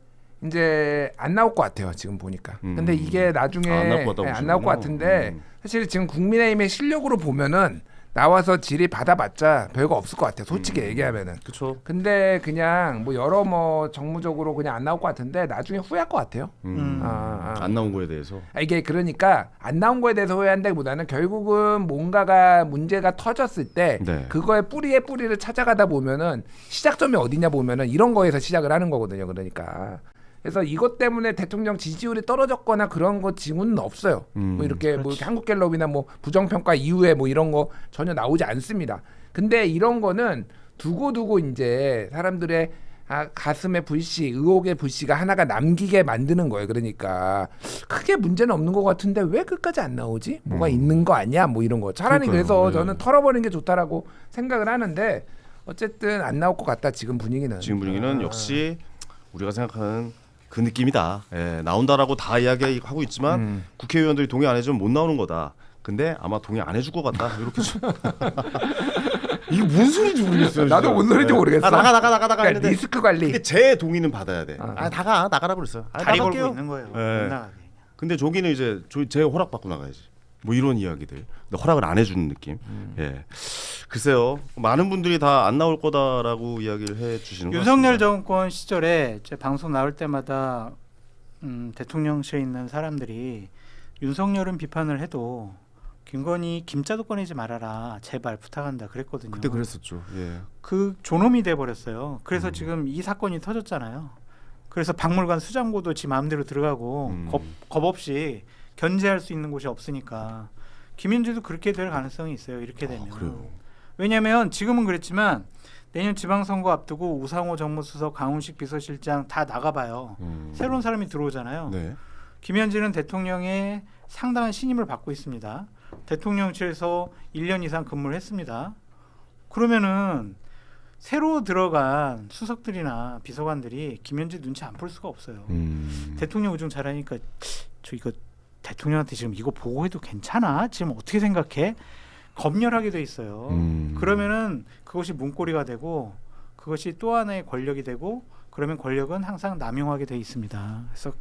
이제 안 나올 것 같아요 지금 보니까. 근데 이게 나중에 안 나올 것 같다고 안 나올 것 보시는구나. 같은데 사실 지금 국민의힘의 실력으로 보면은 나와서 질의 받아봤자 별거 없을 것 같아요. 솔직히 얘기하면은. 그렇죠. 근데 그냥 뭐 여러 뭐 정무적으로 그냥 안 나올 것 같은데 나중에 후회할 것 같아요. 안 나온 거에 대해서. 이게 그러니까 안 나온 거에 대해서 후회한다기보다는 결국은 뭔가가 문제가 터졌을 때 네. 그거의 뿌리의 뿌리를 찾아가다 보면은 시작점이 어디냐 보면은 이런 거에서 시작을 하는 거거든요. 그러니까 그래서 이것 때문에 대통령 지지율이 떨어졌거나 그런 거 징후는 없어요. 뭐 이렇게 뭐 이렇게 한국갤럽이나 뭐 부정평가 이후에 뭐 이런 거 전혀 나오지 않습니다. 근데 이런 거는 두고두고 이제 사람들의 가슴의 불씨, 의혹의 불씨가 하나가 남기게 만드는 거예요. 그러니까 크게 문제는 없는 것 같은데 왜 끝까지 안 나오지? 뭐가 있는 거 아니야? 뭐 이런 거. 차라리 그러니까요. 그래서 네. 저는 털어버리는 게 좋다라고 생각을 하는데 어쨌든 안 나올 것 같다. 지금 분위기는. 지금 분위기는 역시 우리가 생각하는 그 느낌이다. 예, 나온다라고 다 이야기하고 있지만 국회의원들이 동의 안 해주면 못 나오는 거다. 근데 아마 동의 안 해줄 것 같다. 이렇게 좀 이게 무슨 소리인지 모르겠어요. 나도 진짜. 뭔 소리인지 예. 모르겠어. 나가 그러니까 했는데 리스크 관리. 근데 제 동의는 받아야 돼. 나가라고 그랬어요. 다리 걸고 나갈게요. 있는 거예요. 예. 못 나가게. 근데 저기는 이제 제 허락 받고 나가야지. 뭐 이런 이야기들. 근데 허락을 안 해주는 느낌. 예. 글쎄요. 많은 분들이 다 안 나올 거다라고 이야기를 해주시는 것 윤석열 같습니다. 정권 시절에 제 방송 나올 때마다 대통령실에 있는 사람들이 윤석열은 비판을 해도 김건희 김자도 꺼내지 말아라 제발 부탁한다 그랬거든요. 그때 그랬었죠. 예. 그 존엄이 돼 버렸어요. 그래서 지금 이 사건이 터졌잖아요. 그래서 박물관 수장고도 지 마음대로 들어가고 겁 없이 견제할 수 있는 곳이 없으니까 김현지도 그렇게 될 가능성이 있어요. 이렇게 되면. 그래요. 왜냐하면 지금은 그랬지만 내년 지방선거 앞두고 우상호 정무수석, 강훈식 비서실장 다 나가봐요. 새로운 사람이 들어오잖아요. 네. 김현지는 대통령의 상당한 신임을 받고 있습니다. 대통령실에서 1년 이상 근무를 했습니다. 그러면은 새로 들어간 수석들이나 비서관들이 김현지 눈치 안 볼 수가 없어요. 대통령 의중 잘하니까 저 이거 대통령한테 지금 이거 보고해도 괜찮아? 지금 어떻게 생각해? 검열하게 돼 있어요. 그러면은 그것이 문고리가 되고 그것이 또 하나의 권력이 되고 그러면 권력은 항상 남용하게 돼 있습니다. 그래서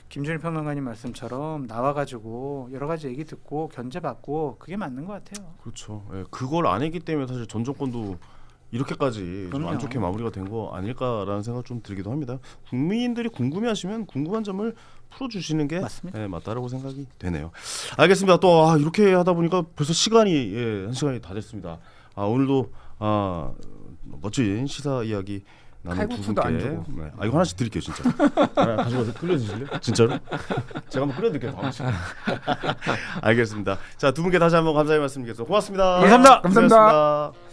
김준일 평론가님 말씀처럼 나와가지고 여러 가지 얘기 듣고 견제받고 그게 맞는 것 같아요. 그렇죠. 예, 그걸 안 했기 때문에 사실 전 정권도 이렇게까지 좀 안 그럼요. 좋게 마무리가 된 거 아닐까라는 생각 좀 들기도 합니다. 국민들이 궁금해하시면 궁금한 점을 풀어주시는 게 맞습니다. 예, 맞다라고 생각이 되네요. 알겠습니다. 또 이렇게 하다 보니까 벌써 시간이 1시간이 다 됐습니다. 오늘도 멋진 시사 이야기 나는 두 칼국수도 분께 안 주고. 네. 이거 하나씩 드릴게요 진짜. 가져가서 끓여 드실래요? 진짜로? 제가 한번 끓여 드릴게요. 하나씩. 알겠습니다. 자, 두 분께 다시 한번 감사의 말씀드리겠습니다. 고맙습니다. 감사합니다. 감사합니다. 고생하셨습니다.